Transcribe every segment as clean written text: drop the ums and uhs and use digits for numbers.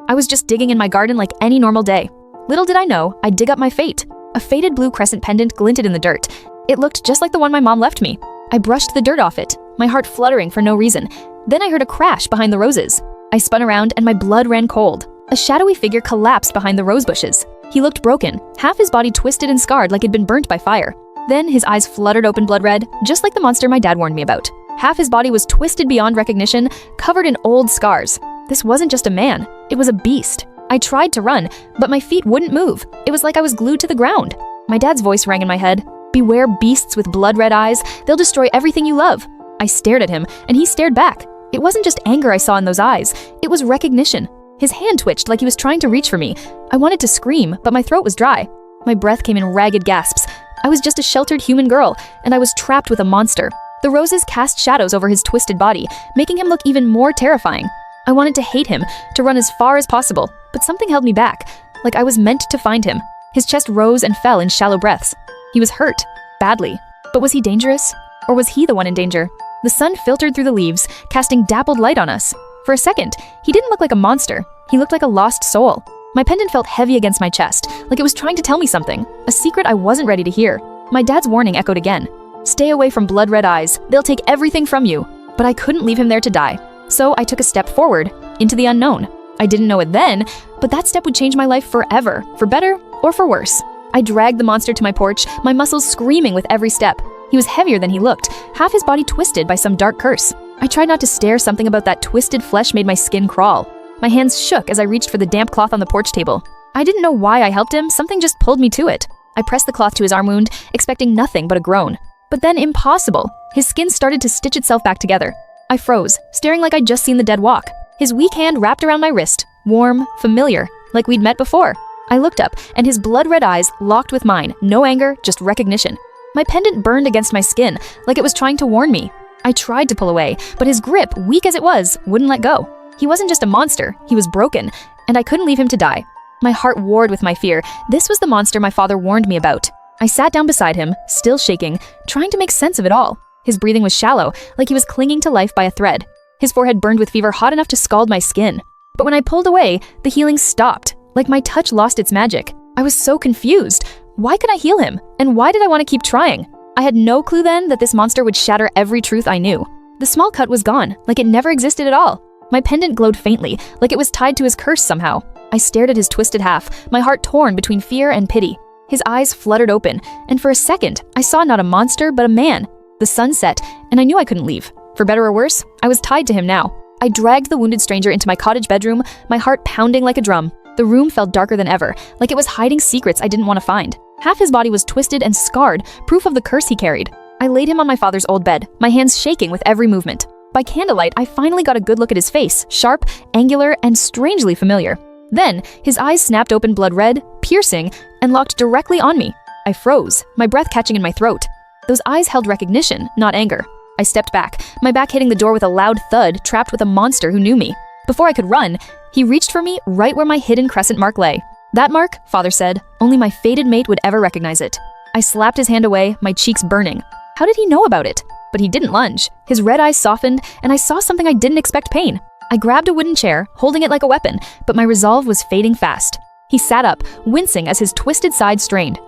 I was just digging in my garden like any normal day. Little did I know, I'd dig up my fate. A faded blue crescent pendant glinted in the dirt. It looked just like the one my mom left me. I brushed the dirt off it, my heart fluttering for no reason. Then I heard a crash behind the roses. I spun around and my blood ran cold. A shadowy figure collapsed behind the rose bushes. He looked broken, half his body twisted and scarred like it'd been burnt by fire. Then his eyes fluttered open blood red, just like the monster my dad warned me about. Half his body was twisted beyond recognition, covered in old scars. This wasn't just a man, it was a beast. I tried to run, but my feet wouldn't move. It was like I was glued to the ground. My dad's voice rang in my head. Beware beasts with blood-red eyes. They'll destroy everything you love. I stared at him, and he stared back. It wasn't just anger I saw in those eyes. It was recognition. His hand twitched like he was trying to reach for me. I wanted to scream, but my throat was dry. My breath came in ragged gasps. I was just a sheltered human girl, and I was trapped with a monster. The roses cast shadows over his twisted body, making him look even more terrifying. I wanted to hate him, to run as far as possible, but something held me back, like I was meant to find him. His chest rose and fell in shallow breaths. He was hurt, badly. But was he dangerous? Or was he the one in danger? The sun filtered through the leaves, casting dappled light on us. For a second, he didn't look like a monster. He looked like a lost soul. My pendant felt heavy against my chest, like it was trying to tell me something, a secret I wasn't ready to hear. My dad's warning echoed again. Stay away from blood-red eyes. They'll take everything from you. But I couldn't leave him there to die. So I took a step forward, into the unknown. I didn't know it then, but that step would change my life forever, for better or for worse. I dragged the monster to my porch, my muscles screaming with every step. He was heavier than he looked, half his body twisted by some dark curse. I tried not to stare. Something about that twisted flesh made my skin crawl. My hands shook as I reached for the damp cloth on the porch table. I didn't know why I helped him, something just pulled me to it. I pressed the cloth to his arm wound, expecting nothing but a groan. But then impossible. His skin started to stitch itself back together. I froze, staring like I'd just seen the dead walk. His weak hand wrapped around my wrist, warm, familiar, like we'd met before. I looked up, and his blood-red eyes locked with mine, no anger, just recognition. My pendant burned against my skin, like it was trying to warn me. I tried to pull away, but his grip, weak as it was, wouldn't let go. He wasn't just a monster, he was broken, and I couldn't leave him to die. My heart warred with my fear. This was the monster my father warned me about. I sat down beside him, still shaking, trying to make sense of it all. His breathing was shallow, like he was clinging to life by a thread. His forehead burned with fever hot enough to scald my skin. But when I pulled away, the healing stopped, like my touch lost its magic. I was so confused. Why could I heal him? And why did I want to keep trying? I had no clue then that this monster would shatter every truth I knew. The small cut was gone, like it never existed at all. My pendant glowed faintly, like it was tied to his curse somehow. I stared at his twisted half, my heart torn between fear and pity. His eyes fluttered open, and for a second, I saw not a monster, but a man. The sun set, and I knew I couldn't leave. For better or worse, I was tied to him now. I dragged the wounded stranger into my cottage bedroom, my heart pounding like a drum. The room felt darker than ever, like it was hiding secrets I didn't want to find. Half his body was twisted and scarred, proof of the curse he carried. I laid him on my father's old bed, my hands shaking with every movement. By candlelight, I finally got a good look at his face, sharp, angular, and strangely familiar. Then, his eyes snapped open blood red, piercing, and locked directly on me. I froze, my breath catching in my throat. Those eyes held recognition, not anger. I stepped back, my back hitting the door with a loud thud, trapped with a monster who knew me. Before I could run, he reached for me right where my hidden crescent mark lay. That mark, Father said, only my fated mate would ever recognize it. I slapped his hand away, my cheeks burning. How did he know about it? But he didn't lunge. His red eyes softened, and I saw something I didn't expect: pain. I grabbed a wooden chair, holding it like a weapon, but my resolve was fading fast. He sat up, wincing as his twisted side strained.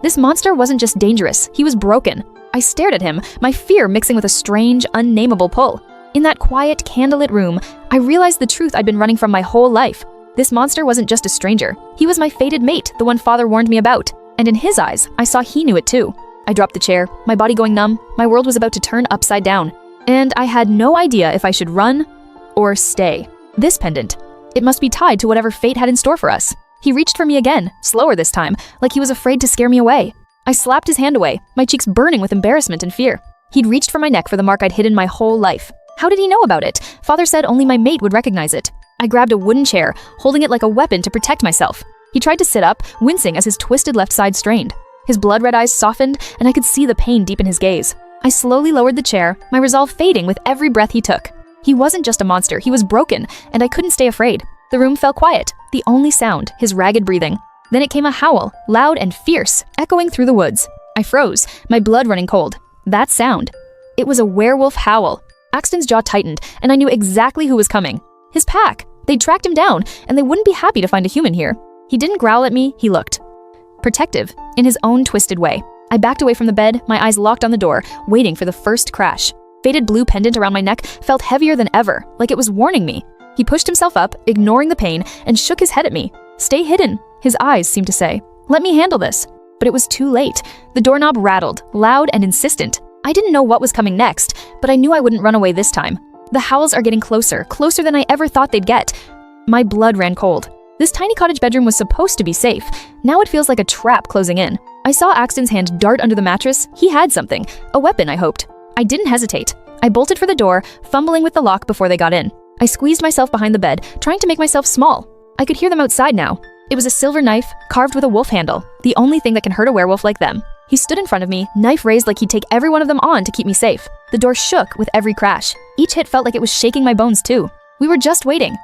This monster wasn't just dangerous, he was broken. I stared at him, my fear mixing with a strange, unnameable pull. In that quiet, candlelit room, I realized the truth I'd been running from my whole life. This monster wasn't just a stranger. He was my fated mate, the one Father warned me about. And in his eyes, I saw he knew it too. I dropped the chair, my body going numb. My world was about to turn upside down. And I had no idea if I should run or stay. This pendant, it must be tied to whatever fate had in store for us. He reached for me again, slower this time, like he was afraid to scare me away. I slapped his hand away, my cheeks burning with embarrassment and fear. He'd reached for my neck for the mark I'd hidden my whole life. How did he know about it? Father said only my mate would recognize it. I grabbed a wooden chair, holding it like a weapon to protect myself. He tried to sit up, wincing as his twisted left side strained. His blood-red eyes softened, and I could see the pain deep in his gaze. I slowly lowered the chair, my resolve fading with every breath he took. He wasn't just a monster, he was broken, and I couldn't stay afraid. The room fell quiet, the only sound, his ragged breathing. Then it came a howl, loud and fierce, echoing through the woods. I froze, my blood running cold. That sound. It was a werewolf howl. Axton's jaw tightened, and I knew exactly who was coming. His pack. They'd tracked him down, and they wouldn't be happy to find a human here. He didn't growl at me, he looked protective, in his own twisted way. I backed away from the bed, my eyes locked on the door, waiting for the first crash. Faded blue pendant around my neck felt heavier than ever, like it was warning me. He pushed himself up, ignoring the pain, and shook his head at me. "Stay hidden," his eyes seemed to say. "Let me handle this." But it was too late. The doorknob rattled, loud and insistent. I didn't know what was coming next, but I knew I wouldn't run away this time. The howls are getting closer, closer than I ever thought they'd get. My blood ran cold. This tiny cottage bedroom was supposed to be safe. Now it feels like a trap closing in. I saw Axton's hand dart under the mattress. He had something. A weapon, I hoped. I didn't hesitate. I bolted for the door, fumbling with the lock before they got in. I squeezed myself behind the bed, trying to make myself small. I could hear them outside now. It was a silver knife, carved with a wolf handle, the only thing that can hurt a werewolf like them. He stood in front of me, knife raised like he'd take every one of them on to keep me safe. The door shook with every crash. Each hit felt like it was shaking my bones too. We were just waiting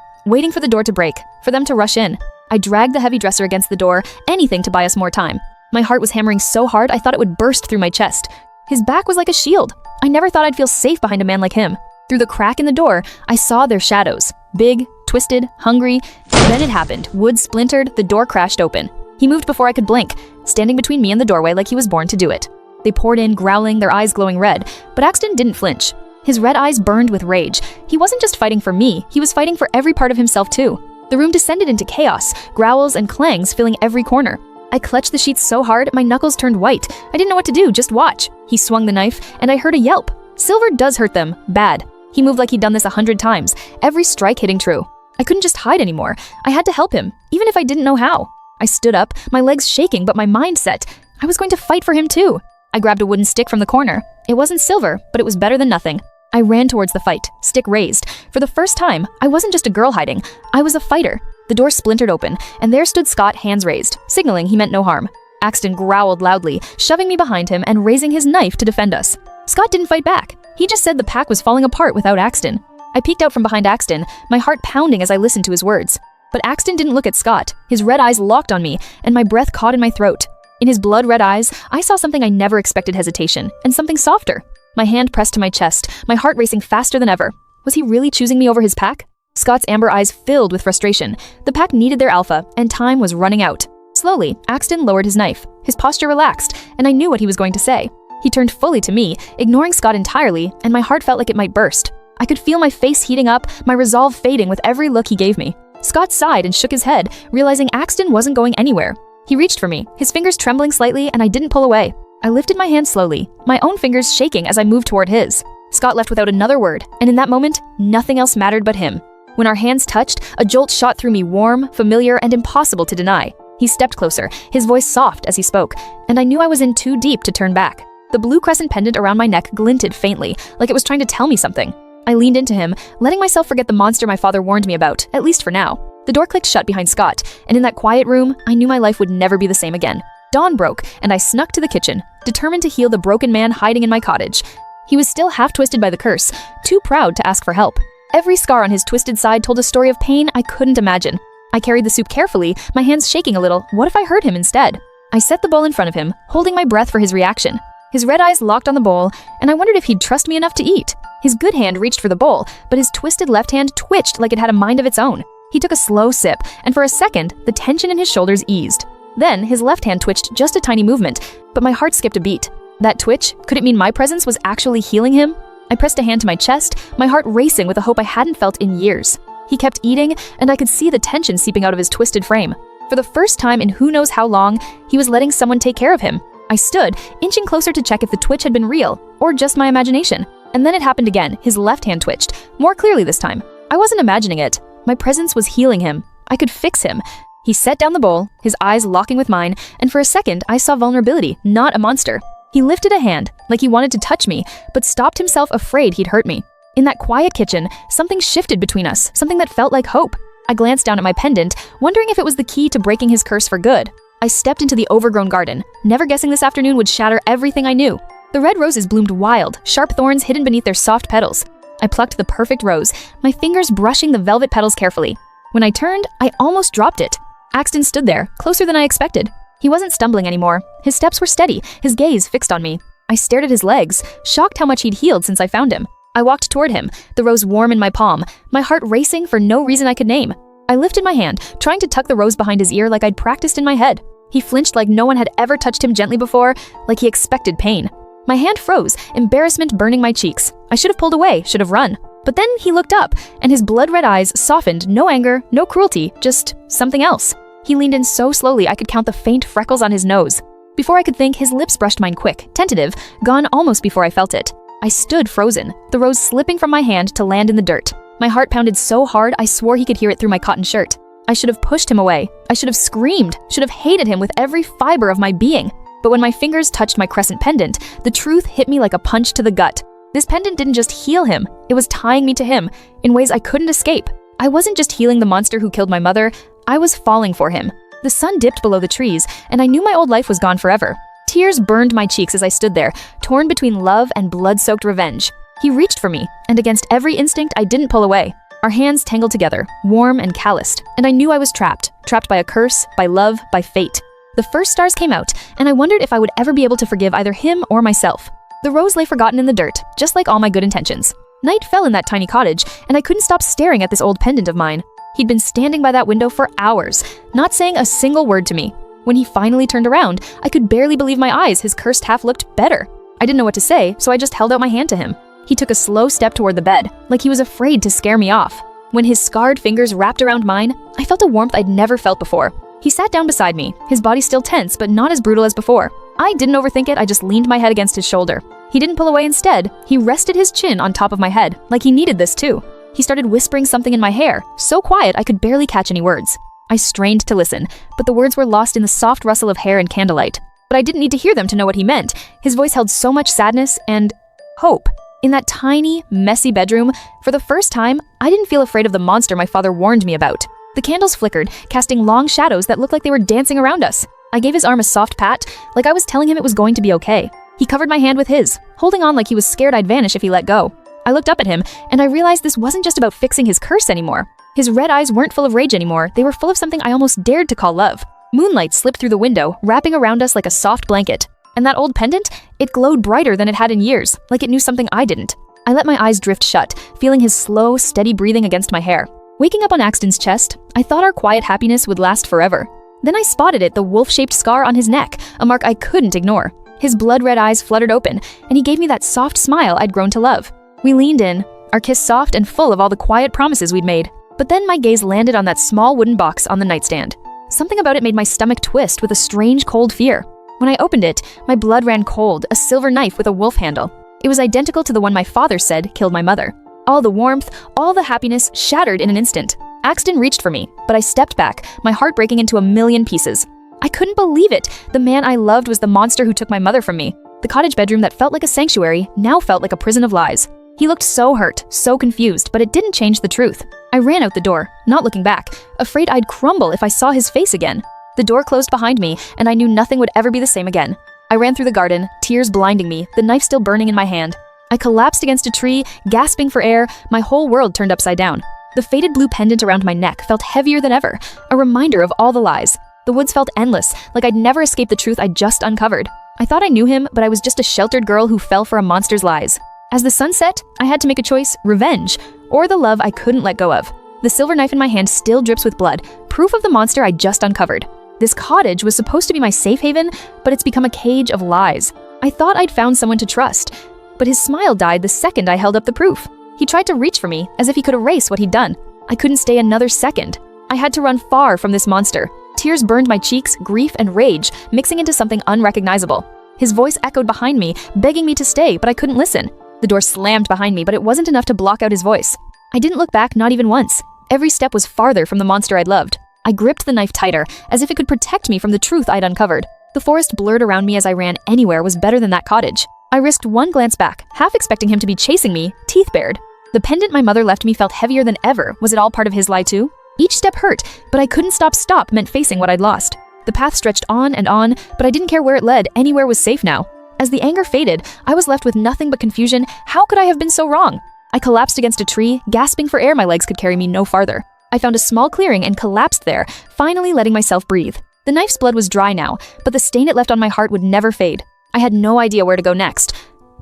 for the door to break, for them to rush in. I dragged the heavy dresser against the door, anything to buy us more time. My heart was hammering so hard I thought it would burst through my chest. His back was like a shield. I never thought I'd feel safe behind a man like him. Through the crack in the door, I saw their shadows. Big, twisted, hungry. Then it happened. Wood splintered, the door crashed open. He moved before I could blink, standing between me and the doorway like he was born to do it. They poured in, growling, their eyes glowing red, but Axton didn't flinch. His red eyes burned with rage. He wasn't just fighting for me, he was fighting for every part of himself too. The room descended into chaos, growls and clangs filling every corner. I clutched the sheets so hard, my knuckles turned white. I didn't know what to do, just watch. He swung the knife, and I heard a yelp. Silver does hurt them, bad. He moved like he'd done this 100 times, every strike hitting true. I couldn't just hide anymore. I had to help him, even if I didn't know how. I stood up, my legs shaking, but my mind set. I was going to fight for him too. I grabbed a wooden stick from the corner. It wasn't silver, but it was better than nothing. I ran towards the fight, stick raised. For the first time, I wasn't just a girl hiding. I was a fighter. The door splintered open, and there stood Scott, hands raised, signaling he meant no harm. Axton growled loudly, shoving me behind him and raising his knife to defend us. Scott didn't fight back. He just said the pack was falling apart without Axton. I peeked out from behind Axton, my heart pounding as I listened to his words. But Axton didn't look at Scott. His red eyes locked on me, and my breath caught in my throat. In his blood-red eyes, I saw something I never expected: hesitation, and something softer. My hand pressed to my chest, my heart racing faster than ever. Was he really choosing me over his pack? Scott's amber eyes filled with frustration. The pack needed their alpha, and time was running out. Slowly, Axton lowered his knife. His posture relaxed, and I knew what he was going to say. He turned fully to me, ignoring Scott entirely, and my heart felt like it might burst. I could feel my face heating up, my resolve fading with every look he gave me. Scott sighed and shook his head, realizing Axton wasn't going anywhere. He reached for me, his fingers trembling slightly, and I didn't pull away. I lifted my hand slowly, my own fingers shaking as I moved toward his. Scott left without another word, and in that moment, nothing else mattered but him. When our hands touched, a jolt shot through me, warm, familiar, and impossible to deny. He stepped closer, his voice soft as he spoke, and I knew I was in too deep to turn back. The blue crescent pendant around my neck glinted faintly, like it was trying to tell me something. I leaned into him, letting myself forget the monster my father warned me about, at least for now. The door clicked shut behind Scott, and in that quiet room, I knew my life would never be the same again. Dawn broke, and I snuck to the kitchen, determined to heal the broken man hiding in my cottage. He was still half-twisted by the curse, too proud to ask for help. Every scar on his twisted side told a story of pain I couldn't imagine. I carried the soup carefully, my hands shaking a little. What if I hurt him instead? I set the bowl in front of him, holding my breath for his reaction. His red eyes locked on the bowl, and I wondered if he'd trust me enough to eat. His good hand reached for the bowl, but his twisted left hand twitched like it had a mind of its own. He took a slow sip, and for a second, the tension in his shoulders eased. Then, his left hand twitched just a tiny movement, but my heart skipped a beat. That twitch, could it mean my presence was actually healing him? I pressed a hand to my chest, my heart racing with a hope I hadn't felt in years. He kept eating, and I could see the tension seeping out of his twisted frame. For the first time in who knows how long, he was letting someone take care of him. I stood, inching closer to check if the twitch had been real, or just my imagination. And then it happened again. His left hand twitched, more clearly this time. I wasn't imagining it. My presence was healing him. I could fix him. He set down the bowl, his eyes locking with mine, and for a second I saw vulnerability, not a monster. He lifted a hand, like he wanted to touch me, but stopped himself, afraid he'd hurt me. In that quiet kitchen, something shifted between us, something that felt like hope. I glanced down at my pendant, wondering if it was the key to breaking his curse for good. I stepped into the overgrown garden, never guessing this afternoon would shatter everything I knew. The red roses bloomed wild, sharp thorns hidden beneath their soft petals. I plucked the perfect rose, my fingers brushing the velvet petals carefully. When I turned, I almost dropped it. Axton stood there, closer than I expected. He wasn't stumbling anymore. His steps were steady, his gaze fixed on me. I stared at his legs, shocked how much he'd healed since I found him. I walked toward him, the rose warm in my palm, my heart racing for no reason I could name. I lifted my hand, trying to tuck the rose behind his ear like I'd practiced in my head. He flinched like no one had ever touched him gently before, like he expected pain. My hand froze, embarrassment burning my cheeks. I should have pulled away, should have run. But then he looked up, and his blood-red eyes softened, no anger, no cruelty, just something else. He leaned in so slowly I could count the faint freckles on his nose. Before I could think, his lips brushed mine quick, tentative, gone almost before I felt it. I stood frozen, the rose slipping from my hand to land in the dirt. My heart pounded so hard I swore he could hear it through my cotton shirt. I should have pushed him away. I should have screamed, should have hated him with every fiber of my being. But when my fingers touched my crescent pendant, the truth hit me like a punch to the gut. This pendant didn't just heal him, it was tying me to him in ways I couldn't escape. I wasn't just healing the monster who killed my mother, I was falling for him. The sun dipped below the trees, and I knew my old life was gone forever. Tears burned my cheeks as I stood there, torn between love and blood-soaked revenge. He reached for me, and against every instinct, I didn't pull away. Our hands tangled together, warm and calloused, and I knew I was trapped by a curse, by love, by fate. The first stars came out, and I wondered if I would ever be able to forgive either him or myself. The rose lay forgotten in the dirt, just like all my good intentions. Night fell in that tiny cottage, and I couldn't stop staring at this old pendant of mine. He'd been standing by that window for hours, not saying a single word to me. When he finally turned around, I could barely believe my eyes. His cursed half looked better. I didn't know what to say, so I just held out my hand to him. He took a slow step toward the bed, like he was afraid to scare me off. When his scarred fingers wrapped around mine, I felt a warmth I'd never felt before. He sat down beside me, his body still tense, but not as brutal as before. I didn't overthink it, I just leaned my head against his shoulder. He didn't pull away instead, he rested his chin on top of my head, like he needed this too. He started whispering something in my hair, so quiet I could barely catch any words. I strained to listen, but the words were lost in the soft rustle of hair and candlelight. But I didn't need to hear them to know what he meant. His voice held so much sadness and hope. In that tiny, messy bedroom, for the first time, I didn't feel afraid of the monster my father warned me about. The candles flickered, casting long shadows that looked like they were dancing around us. I gave his arm a soft pat, like I was telling him it was going to be okay. He covered my hand with his, holding on like he was scared I'd vanish if he let go. I looked up at him, and I realized this wasn't just about fixing his curse anymore. His red eyes weren't full of rage anymore, they were full of something I almost dared to call love. Moonlight slipped through the window, wrapping around us like a soft blanket. And that old pendant? It glowed brighter than it had in years, like it knew something I didn't. I let my eyes drift shut, feeling his slow, steady breathing against my hair. Waking up on Axton's chest, I thought our quiet happiness would last forever. Then I spotted it, the wolf-shaped scar on his neck, a mark I couldn't ignore. His blood-red eyes fluttered open, and he gave me that soft smile I'd grown to love. We leaned in, our kiss soft and full of all the quiet promises we'd made. But then my gaze landed on that small wooden box on the nightstand. Something about it made my stomach twist with a strange cold fear. When I opened it, my blood ran cold, a silver knife with a wolf handle. It was identical to the one my father said killed my mother. All the warmth, all the happiness shattered in an instant. Axton reached for me, but I stepped back, my heart breaking into a million pieces. I couldn't believe it. The man I loved was the monster who took my mother from me. The cottage bedroom that felt like a sanctuary now felt like a prison of lies. He looked so hurt, so confused, but it didn't change the truth. I ran out the door, not looking back, afraid I'd crumble if I saw his face again. The door closed behind me, and I knew nothing would ever be the same again. I ran through the garden, tears blinding me, the knife still burning in my hand. I collapsed against a tree, gasping for air, my whole world turned upside down. The faded blue pendant around my neck felt heavier than ever, a reminder of all the lies. The woods felt endless, like I'd never escape the truth I'd just uncovered. I thought I knew him, but I was just a sheltered girl who fell for a monster's lies. As the sun set, I had to make a choice, revenge, or the love I couldn't let go of. The silver knife in my hand still drips with blood, proof of the monster I just uncovered. This cottage was supposed to be my safe haven, but it's become a cage of lies. I thought I'd found someone to trust, but his smile died the second I held up the proof. He tried to reach for me, as if he could erase what he'd done. I couldn't stay another second. I had to run far from this monster. Tears burned my cheeks, grief and rage, mixing into something unrecognizable. His voice echoed behind me, begging me to stay, but I couldn't listen. The door slammed behind me, but it wasn't enough to block out his voice. I didn't look back, not even once. Every step was farther from the monster I'd loved. I gripped the knife tighter, as if it could protect me from the truth I'd uncovered. The forest blurred around me as I ran. Anywhere was better than that cottage. I risked one glance back, half expecting him to be chasing me, teeth bared. The pendant my mother left me felt heavier than ever. Was it all part of his lie too? Each step hurt, but I couldn't stop meant facing what I'd lost. The path stretched on and on, but I didn't care where it led. Anywhere was safe now. As the anger faded, I was left with nothing but confusion. How could I have been so wrong? I collapsed against a tree, gasping for air. My legs could carry me no farther. I found a small clearing and collapsed there, finally letting myself breathe. The knife's blood was dry now, but the stain it left on my heart would never fade. I had no idea where to go next,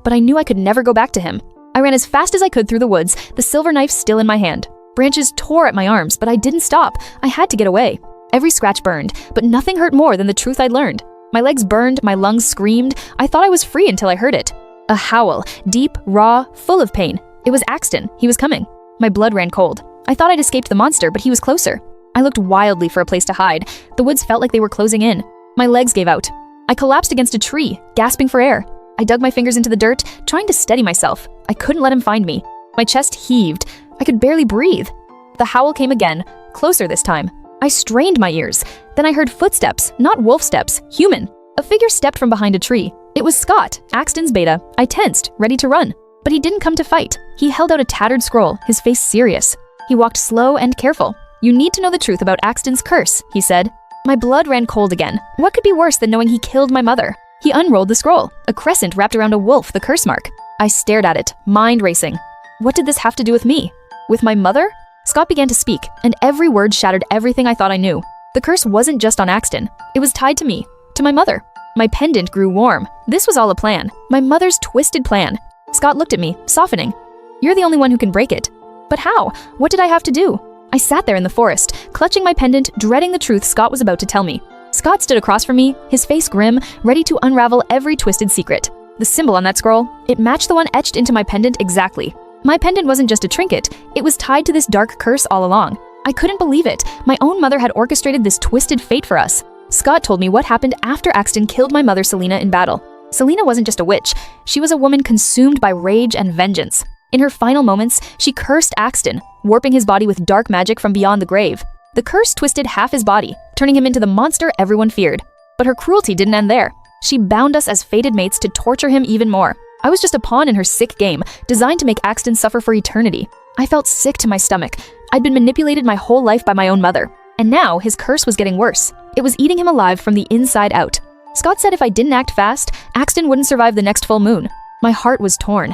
but I knew I could never go back to him. I ran as fast as I could through the woods, the silver knife still in my hand. Branches tore at my arms, but I didn't stop. I had to get away. Every scratch burned, but nothing hurt more than the truth I'd learned. My legs burned, my lungs screamed. I thought I was free until I heard it. A howl, deep, raw, full of pain. It was Axton. He was coming. My blood ran cold. I thought I'd escaped the monster, but he was closer. I looked wildly for a place to hide. The woods felt like they were closing in. My legs gave out. I collapsed against a tree, gasping for air. I dug my fingers into the dirt, trying to steady myself. I couldn't let him find me. My chest heaved. I could barely breathe. The howl came again, closer this time. I strained my ears. Then I heard footsteps, not wolf steps, human. A figure stepped from behind a tree. It was Scott, Axton's beta. I tensed, ready to run. But he didn't come to fight. He held out a tattered scroll, his face serious. He walked slow and careful. "You need to know the truth about Axton's curse," he said. My blood ran cold again. What could be worse than knowing he killed my mother? He unrolled the scroll, a crescent wrapped around a wolf, the curse mark. I stared at it, mind racing. What did this have to do with me? With my mother? Scott began to speak, and every word shattered everything I thought I knew. The curse wasn't just on Axton. It was tied to me, to my mother. My pendant grew warm. This was all a plan, my mother's twisted plan. Scott looked at me, softening. "You're the only one who can break it." But how? What did I have to do? I sat there in the forest, clutching my pendant, dreading the truth Scott was about to tell me. Scott stood across from me, his face grim, ready to unravel every twisted secret. The symbol on that scroll, it matched the one etched into my pendant exactly. My pendant wasn't just a trinket, it was tied to this dark curse all along. I couldn't believe it. My own mother had orchestrated this twisted fate for us. Scott told me what happened after Axton killed my mother Selena in battle. Selena wasn't just a witch, she was a woman consumed by rage and vengeance. In her final moments, she cursed Axton, warping his body with dark magic from beyond the grave. The curse twisted half his body, turning him into the monster everyone feared. But her cruelty didn't end there. She bound us as fated mates to torture him even more. I was just a pawn in her sick game, designed to make Axton suffer for eternity. I felt sick to my stomach. I'd been manipulated my whole life by my own mother. And now, his curse was getting worse. It was eating him alive from the inside out. Scott said if I didn't act fast, Axton wouldn't survive the next full moon. My heart was torn.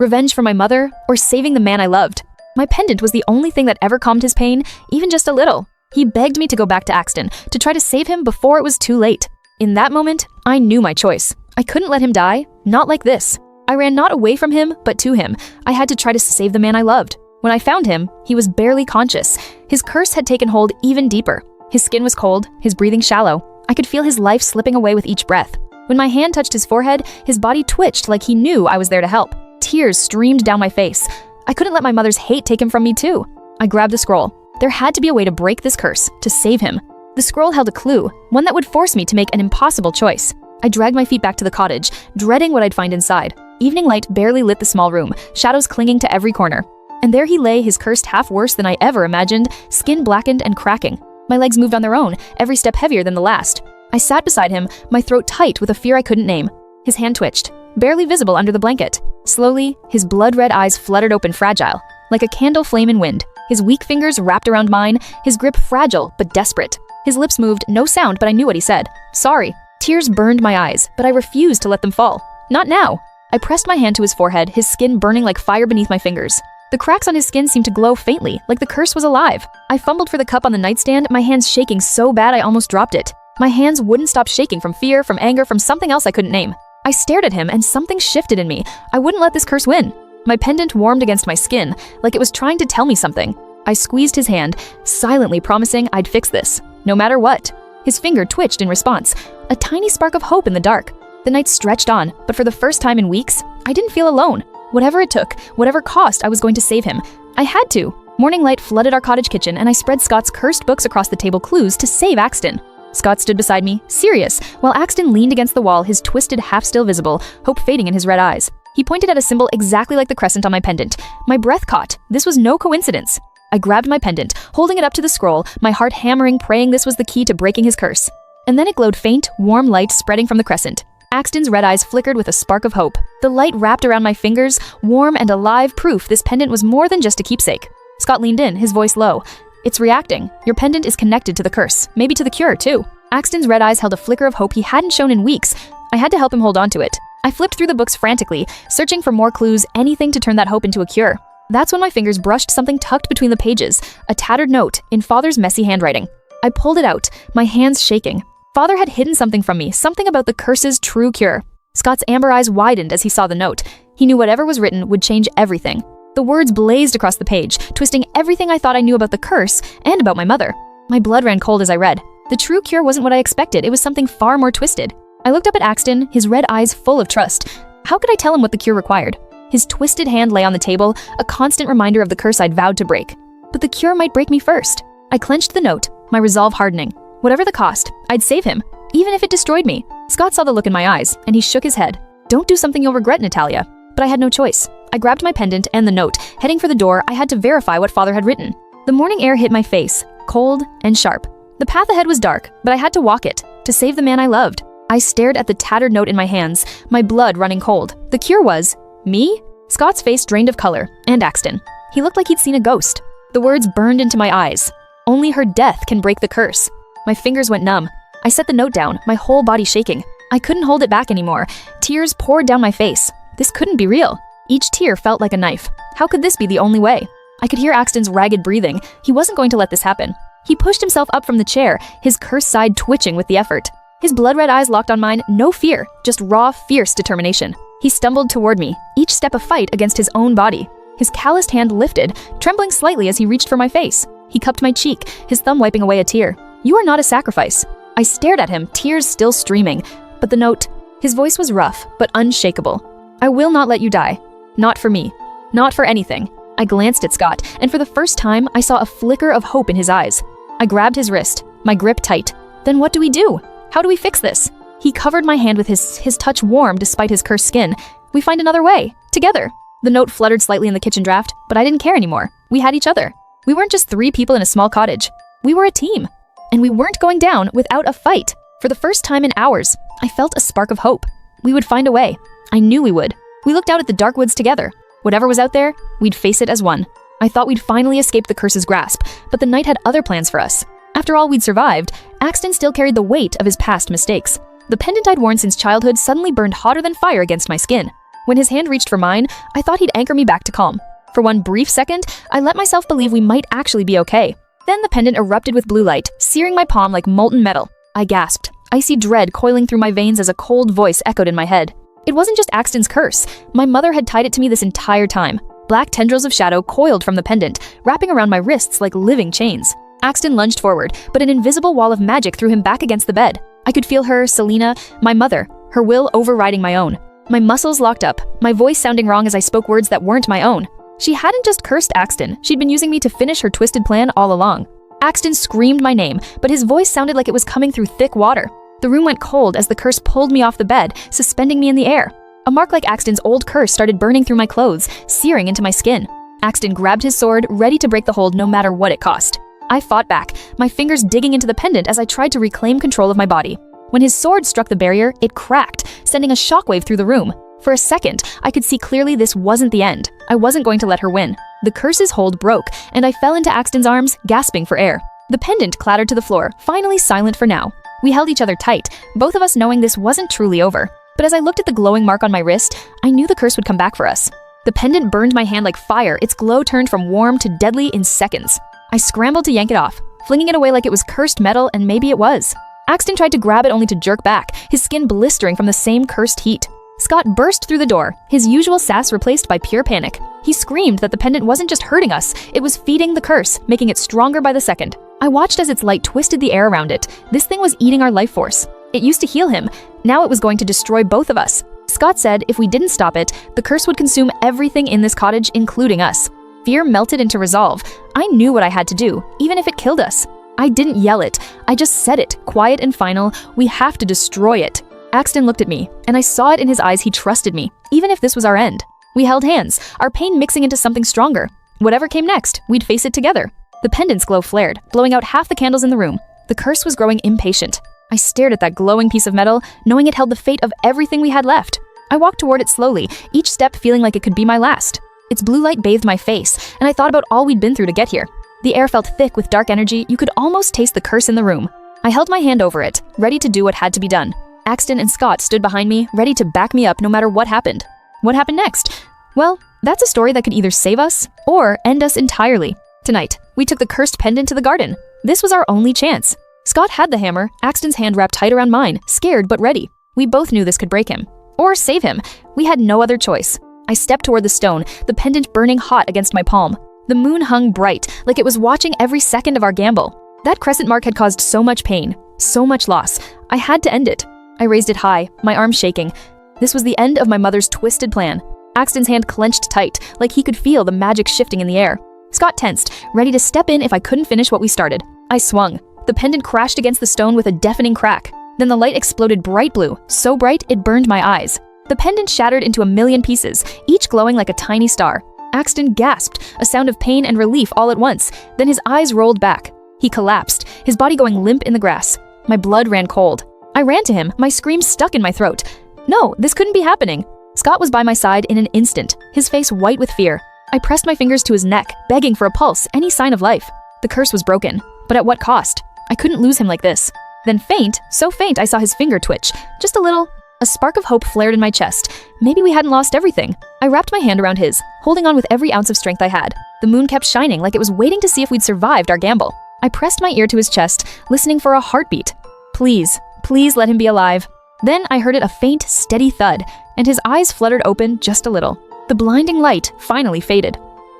Revenge for my mother, or saving the man I loved? My pendant was the only thing that ever calmed his pain, even just a little. He begged me to go back to Axton, to try to save him before it was too late. In that moment, I knew my choice. I couldn't let him die, not like this. I ran not away from him, but to him. I had to try to save the man I loved. When I found him, he was barely conscious. His curse had taken hold even deeper. His skin was cold, his breathing shallow. I could feel his life slipping away with each breath. When my hand touched his forehead, his body twitched like he knew I was there to help. Tears streamed down my face. I couldn't let my mother's hate take him from me too. I grabbed the scroll. There had to be a way to break this curse, to save him. The scroll held a clue, one that would force me to make an impossible choice. I dragged my feet back to the cottage, dreading what I'd find inside. Evening light barely lit the small room, shadows clinging to every corner. And there he lay, his cursed half worse than I ever imagined, skin blackened and cracking. My legs moved on their own, every step heavier than the last. I sat beside him, my throat tight with a fear I couldn't name. His hand twitched, barely visible under the blanket. Slowly, his blood-red eyes fluttered open fragile, like a candle flame in wind. His weak fingers wrapped around mine, his grip fragile but desperate. His lips moved, no sound, but I knew what he said. Sorry. Tears burned my eyes, but I refused to let them fall. Not now. I pressed my hand to his forehead, his skin burning like fire beneath my fingers. The cracks on his skin seemed to glow faintly, like the curse was alive. I fumbled for the cup on the nightstand, my hands shaking so bad I almost dropped it. My hands wouldn't stop shaking from fear, from anger, from something else I couldn't name. I stared at him and something shifted in me. I wouldn't let this curse win. My pendant warmed against my skin, like it was trying to tell me something. I squeezed his hand, silently promising I'd fix this, no matter what. His finger twitched in response, a tiny spark of hope in the dark. The night stretched on, but for the first time in weeks, I didn't feel alone. Whatever it took, whatever cost, I was going to save him. I had to. Morning light flooded our cottage kitchen, and I spread Scott's cursed books across the table clues to save Axton. Scott stood beside me, serious, while Axton leaned against the wall, his twisted half still visible, hope fading in his red eyes. He pointed at a symbol exactly like the crescent on my pendant. My breath caught. This was no coincidence. I grabbed my pendant, holding it up to the scroll, my heart hammering, praying this was the key to breaking his curse. And then it glowed faint, warm light spreading from the crescent. Axton's red eyes flickered with a spark of hope. The light wrapped around my fingers, warm and alive proof this pendant was more than just a keepsake. Scott leaned in, his voice low. It's reacting. Your pendant is connected to the curse, maybe to the cure too. Axton's red eyes held a flicker of hope he hadn't shown in weeks. I had to help him hold on to it. I flipped through the books frantically, searching for more clues, anything to turn that hope into a cure. That's when my fingers brushed something tucked between the pages, a tattered note in Father's messy handwriting. I pulled it out, my hands shaking. Father had hidden something from me, something about the curse's true cure. Scott's amber eyes widened as he saw the note. He knew whatever was written would change everything. The words blazed across the page, twisting everything I thought I knew about the curse and about my mother. My blood ran cold as I read. The true cure wasn't what I expected, it was something far more twisted. I looked up at Axton, his red eyes full of trust. How could I tell him what the cure required? His twisted hand lay on the table, a constant reminder of the curse I'd vowed to break. But the cure might break me first. I clenched the note, my resolve hardening. Whatever the cost, I'd save him, even if it destroyed me. Scott saw the look in my eyes, and he shook his head. Don't do something you'll regret, Natalia. But I had no choice. I grabbed my pendant and the note. Heading for the door, I had to verify what Father had written. The morning air hit my face, cold and sharp. The path ahead was dark, but I had to walk it, to save the man I loved. I stared at the tattered note in my hands, my blood running cold. The cure was, me? Scott's face drained of color, and Axton. He looked like he'd seen a ghost. The words burned into my eyes. Only her death can break the curse. My fingers went numb. I set the note down, my whole body shaking. I couldn't hold it back anymore. Tears poured down my face. This couldn't be real. Each tear felt like a knife. How could this be the only way? I could hear Axton's ragged breathing. He wasn't going to let this happen. He pushed himself up from the chair, his cursed side twitching with the effort. His blood-red eyes locked on mine, no fear, just raw, fierce determination. He stumbled toward me, each step a fight against his own body. His calloused hand lifted, trembling slightly as he reached for my face. He cupped my cheek, his thumb wiping away a tear. You are not a sacrifice. I stared at him, tears still streaming. But the note, his voice was rough, but unshakable. I will not let you die. Not for me. Not for anything. I glanced at Scott, and for the first time, I saw a flicker of hope in his eyes. I grabbed his wrist, my grip tight. Then what do we do? How do we fix this? He covered my hand with his touch warm despite his cursed skin. We find another way. Together. The note fluttered slightly in the kitchen draft, but I didn't care anymore. We had each other. We weren't just 3 people in a small cottage. We were a team. And we weren't going down without a fight. For the first time in hours, I felt a spark of hope. We would find a way. I knew we would. We looked out at the dark woods together. Whatever was out there, we'd face it as one. I thought we'd finally escape the curse's grasp, but the night had other plans for us. After all we'd survived, Axton still carried the weight of his past mistakes. The pendant I'd worn since childhood suddenly burned hotter than fire against my skin. When his hand reached for mine, I thought he'd anchor me back to calm. For one brief second, I let myself believe we might actually be okay. Then the pendant erupted with blue light, searing my palm like molten metal. I gasped, icy dread coiling through my veins as a cold voice echoed in my head. It wasn't just Axton's curse. My mother had tied it to me this entire time. Black tendrils of shadow coiled from the pendant, wrapping around my wrists like living chains. Axton lunged forward, but an invisible wall of magic threw him back against the bed. I could feel her, Selena, my mother, her will overriding my own. My muscles locked up, my voice sounding wrong as I spoke words that weren't my own. She hadn't just cursed Axton, she'd been using me to finish her twisted plan all along. Axton screamed my name, but his voice sounded like it was coming through thick water. The room went cold as the curse pulled me off the bed, suspending me in the air. A mark like Axton's old curse started burning through my clothes, searing into my skin. Axton grabbed his sword, ready to break the hold no matter what it cost. I fought back, my fingers digging into the pendant as I tried to reclaim control of my body. When his sword struck the barrier, it cracked, sending a shockwave through the room. For a second, I could see clearly this wasn't the end. I wasn't going to let her win. The curse's hold broke, and I fell into Axton's arms, gasping for air. The pendant clattered to the floor, finally silent for now. We held each other tight, both of us knowing this wasn't truly over. But as I looked at the glowing mark on my wrist, I knew the curse would come back for us. The pendant burned my hand like fire, its glow turned from warm to deadly in seconds. I scrambled to yank it off, flinging it away like it was cursed metal, and maybe it was. Axton tried to grab it only to jerk back, his skin blistering from the same cursed heat. Scott burst through the door, his usual sass replaced by pure panic. He screamed that the pendant wasn't just hurting us, it was feeding the curse, making it stronger by the second. I watched as its light twisted the air around it. This thing was eating our life force. It used to heal him. Now it was going to destroy both of us. Scott said if we didn't stop it, the curse would consume everything in this cottage, including us. Fear melted into resolve. I knew what I had to do, even if it killed us. I didn't yell it. I just said it, quiet and final. We have to destroy it. Axton looked at me, and I saw it in his eyes he trusted me, even if this was our end. We held hands, our pain mixing into something stronger. Whatever came next, we'd face it together. The pendant's glow flared, blowing out half the candles in the room. The curse was growing impatient. I stared at that glowing piece of metal, knowing it held the fate of everything we had left. I walked toward it slowly, each step feeling like it could be my last. Its blue light bathed my face, and I thought about all we'd been through to get here. The air felt thick with dark energy, you could almost taste the curse in the room. I held my hand over it, ready to do what had to be done. Axton and Scott stood behind me, ready to back me up no matter what happened. What happened next? Well, that's a story that could either save us or end us entirely. Tonight, we took the cursed pendant to the garden. This was our only chance. Scott had the hammer, Axton's hand wrapped tight around mine, scared but ready. We both knew this could break him. Or save him. We had no other choice. I stepped toward the stone, the pendant burning hot against my palm. The moon hung bright, like it was watching every second of our gamble. That crescent mark had caused so much pain, so much loss. I had to end it. I raised it high, my arm shaking. This was the end of my mother's twisted plan. Axton's hand clenched tight, like he could feel the magic shifting in the air. Scott tensed, ready to step in if I couldn't finish what we started. I swung. The pendant crashed against the stone with a deafening crack. Then the light exploded bright blue, so bright it burned my eyes. The pendant shattered into a million pieces, each glowing like a tiny star. Axton gasped, a sound of pain and relief all at once. Then his eyes rolled back. He collapsed, his body going limp in the grass. My blood ran cold. I ran to him, my scream stuck in my throat. No, this couldn't be happening. Scott was by my side in an instant, his face white with fear. I pressed my fingers to his neck, begging for a pulse, any sign of life. The curse was broken, but at what cost? I couldn't lose him like this. Then faint, so faint I saw his finger twitch, just a little. A spark of hope flared in my chest. Maybe we hadn't lost everything. I wrapped my hand around his, holding on with every ounce of strength I had. The moon kept shining like it was waiting to see if we'd survived our gamble. I pressed my ear to his chest, listening for a heartbeat. Please, please let him be alive. Then I heard it a faint, steady thud, and his eyes fluttered open just a little. The blinding light finally faded.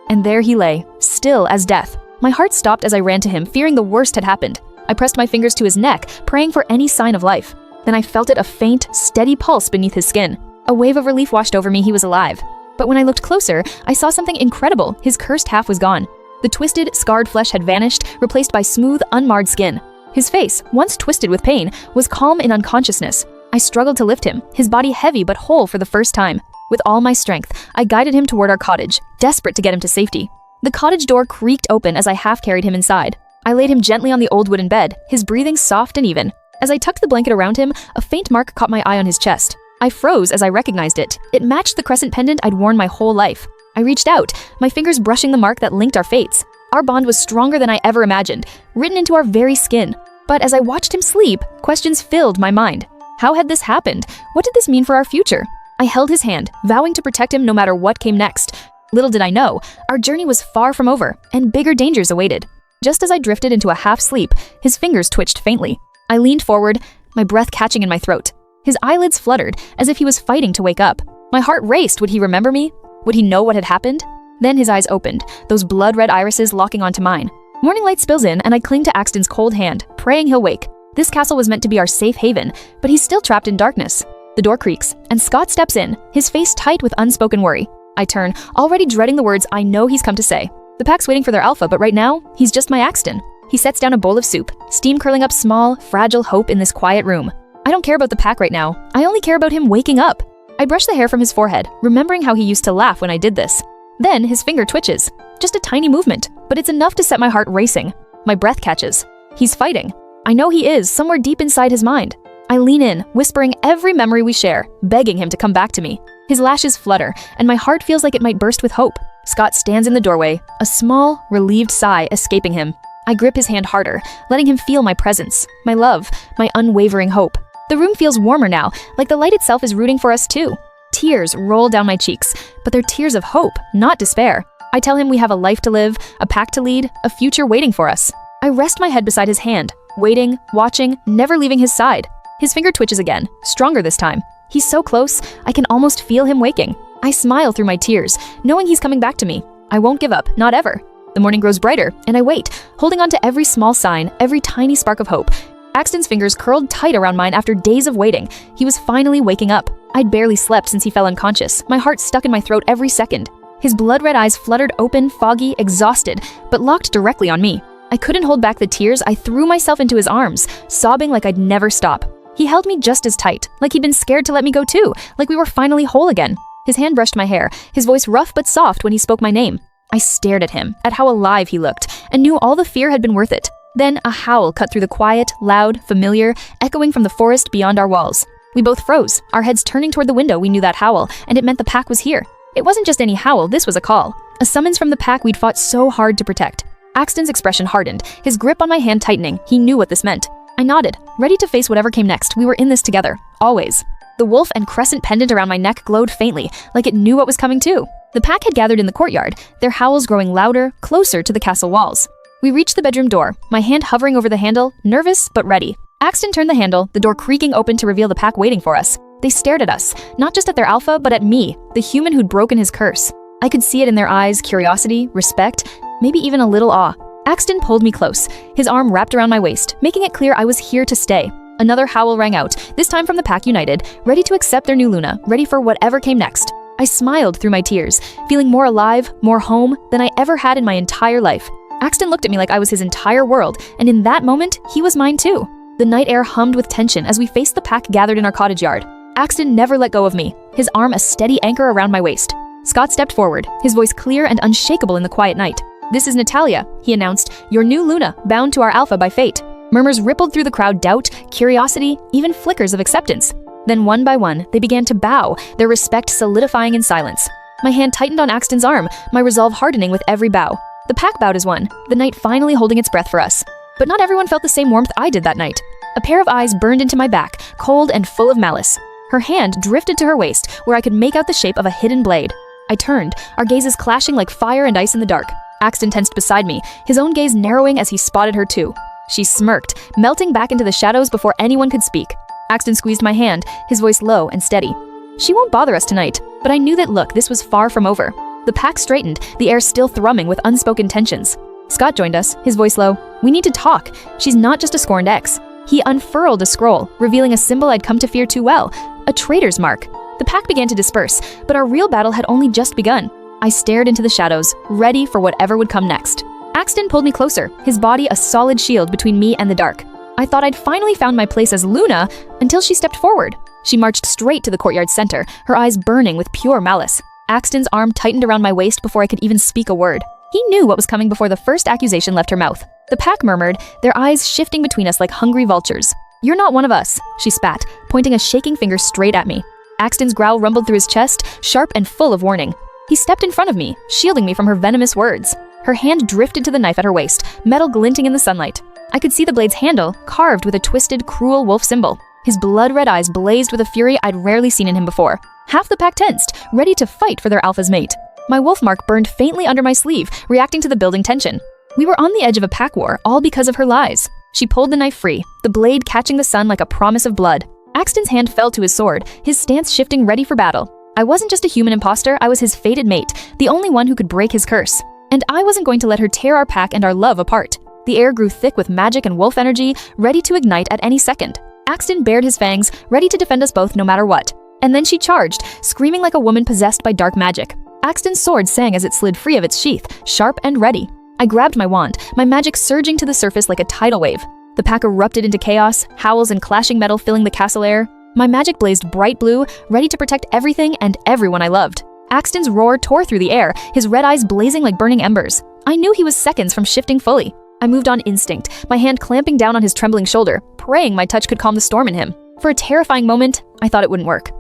And there he lay, still as death. My heart stopped as I ran to him, fearing the worst had happened. I pressed my fingers to his neck, praying for any sign of life. Then I felt it a faint, steady pulse beneath his skin. A wave of relief washed over me. He was alive. But when I looked closer, I saw something incredible. His cursed half was gone. The twisted, scarred flesh had vanished, replaced by smooth, unmarred skin. His face, once twisted with pain, was calm in unconsciousness. I struggled to lift him, his body heavy but whole for the first time. With all my strength, I guided him toward our cottage, desperate to get him to safety. The cottage door creaked open as I half-carried him inside. I laid him gently on the old wooden bed, his breathing soft and even. As I tucked the blanket around him, a faint mark caught my eye on his chest. I froze as I recognized it. It matched the crescent pendant I'd worn my whole life. I reached out, my fingers brushing the mark that linked our fates. Our bond was stronger than I ever imagined, written into our very skin. But as I watched him sleep, questions filled my mind. How had this happened? What did this mean for our future? I held his hand, vowing to protect him no matter what came next. Little did I know, our journey was far from over, and bigger dangers awaited. Just as I drifted into a half-sleep, his fingers twitched faintly. I leaned forward, my breath catching in my throat. His eyelids fluttered, as if he was fighting to wake up. My heart raced. Would he remember me? Would he know what had happened? Then his eyes opened, those blood-red irises locking onto mine. Morning light spills in, and I cling to Axton's cold hand, praying he'll wake. This castle was meant to be our safe haven, but he's still trapped in darkness. The door creaks, and Scott steps in, his face tight with unspoken worry. I turn, already dreading the words I know he's come to say. The pack's waiting for their alpha, but right now, he's just my Axton. He sets down a bowl of soup, steam curling up small, fragile hope in this quiet room. I don't care about the pack right now. I only care about him waking up. I brush the hair from his forehead, remembering how he used to laugh when I did this. Then his finger twitches. Just a tiny movement, but it's enough to set my heart racing. My breath catches. He's fighting. I know he is, somewhere deep inside his mind. I lean in, whispering every memory we share, begging him to come back to me. His lashes flutter, and my heart feels like it might burst with hope. Scott stands in the doorway, a small, relieved sigh escaping him. I grip his hand harder, letting him feel my presence, my love, my unwavering hope. The room feels warmer now, like the light itself is rooting for us too. Tears roll down my cheeks, but they're tears of hope, not despair. I tell him we have a life to live, a pack to lead, a future waiting for us. I rest my head beside his hand, waiting, watching, never leaving his side. His finger twitches again, stronger this time. He's so close, I can almost feel him waking. I smile through my tears, knowing he's coming back to me. I won't give up, not ever. The morning grows brighter, and I wait, holding on to every small sign, every tiny spark of hope. Axton's fingers curled tight around mine after days of waiting. He was finally waking up. I'd barely slept since he fell unconscious, my heart stuck in my throat every second. His blood-red eyes fluttered open, foggy, exhausted, but locked directly on me. I couldn't hold back the tears. I threw myself into his arms, sobbing like I'd never stop. He held me just as tight, like he'd been scared to let me go too, like we were finally whole again. His hand brushed my hair, his voice rough but soft when he spoke my name. I stared at him, at how alive he looked, and knew all the fear had been worth it. Then a howl cut through the quiet, loud, familiar, echoing from the forest beyond our walls. We both froze, our heads turning toward the window. We knew that howl, and it meant the pack was here. It wasn't just any howl, this was a call. A summons from the pack we'd fought so hard to protect. Axton's expression hardened, his grip on my hand tightening. He knew what this meant. I nodded, ready to face whatever came next. We were in this together, always. The wolf and crescent pendant around my neck glowed faintly, like it knew what was coming too. The pack had gathered in the courtyard, their howls growing louder, closer to the castle walls. We reached the bedroom door, my hand hovering over the handle, nervous but ready. Axton turned the handle, the door creaking open to reveal the pack waiting for us. They stared at us, not just at their alpha, but at me, the human who'd broken his curse. I could see it in their eyes, curiosity, respect, maybe even a little awe. Axton pulled me close, his arm wrapped around my waist, making it clear I was here to stay. Another howl rang out, this time from the pack united, ready to accept their new Luna, ready for whatever came next. I smiled through my tears, feeling more alive, more home than I ever had in my entire life. Axton looked at me like I was his entire world, and in that moment, he was mine too. The night air hummed with tension as we faced the pack gathered in our cottage yard. Axton never let go of me, his arm a steady anchor around my waist. Scott stepped forward, his voice clear and unshakable in the quiet night. "This is Natalia," he announced, "your new Luna, bound to our alpha by fate." Murmurs rippled through the crowd, doubt, curiosity, even flickers of acceptance. Then one by one, they began to bow, their respect solidifying in silence. My hand tightened on Axton's arm, my resolve hardening with every bow. The pack bowed as one, the night finally holding its breath for us. But not everyone felt the same warmth I did that night. A pair of eyes burned into my back, cold and full of malice. Her hand drifted to her waist, where I could make out the shape of a hidden blade. I turned, our gazes clashing like fire and ice in the dark. Axton tensed beside me, his own gaze narrowing as he spotted her too. She smirked, melting back into the shadows before anyone could speak. Axton squeezed my hand, his voice low and steady. "She won't bother us tonight," but I knew that look, this was far from over. The pack straightened, the air still thrumming with unspoken tensions. Scott joined us, his voice low. "We need to talk. She's not just a scorned ex." He unfurled a scroll, revealing a symbol I'd come to fear too well, a traitor's mark. The pack began to disperse, but our real battle had only just begun. I stared into the shadows, ready for whatever would come next. Axton pulled me closer, his body a solid shield between me and the dark. I thought I'd finally found my place as Luna until she stepped forward. She marched straight to the courtyard's center, her eyes burning with pure malice. Axton's arm tightened around my waist before I could even speak a word. He knew what was coming before the first accusation left her mouth. The pack murmured, their eyes shifting between us like hungry vultures. "You're not one of us," she spat, pointing a shaking finger straight at me. Axton's growl rumbled through his chest, sharp and full of warning. He stepped in front of me, shielding me from her venomous words. Her hand drifted to the knife at her waist, metal glinting in the sunlight. I could see the blade's handle, carved with a twisted, cruel wolf symbol. His blood-red eyes blazed with a fury I'd rarely seen in him before. Half the pack tensed, ready to fight for their alpha's mate. My wolf mark burned faintly under my sleeve, reacting to the building tension. We were on the edge of a pack war, all because of her lies. She pulled the knife free, the blade catching the sun like a promise of blood. Axton's hand fell to his sword, his stance shifting ready for battle. I wasn't just a human imposter, I was his fated mate, the only one who could break his curse. And I wasn't going to let her tear our pack and our love apart. The air grew thick with magic and wolf energy, ready to ignite at any second. Axton bared his fangs, ready to defend us both no matter what. And then she charged, screaming like a woman possessed by dark magic. Axton's sword sang as it slid free of its sheath, sharp and ready. I grabbed my wand, my magic surging to the surface like a tidal wave. The pack erupted into chaos, howls and clashing metal filling the castle air. My magic blazed bright blue, ready to protect everything and everyone I loved. Axton's roar tore through the air, his red eyes blazing like burning embers. I knew he was seconds from shifting fully. I moved on instinct, my hand clamping down on his trembling shoulder, praying my touch could calm the storm in him. For a terrifying moment, I thought it wouldn't work.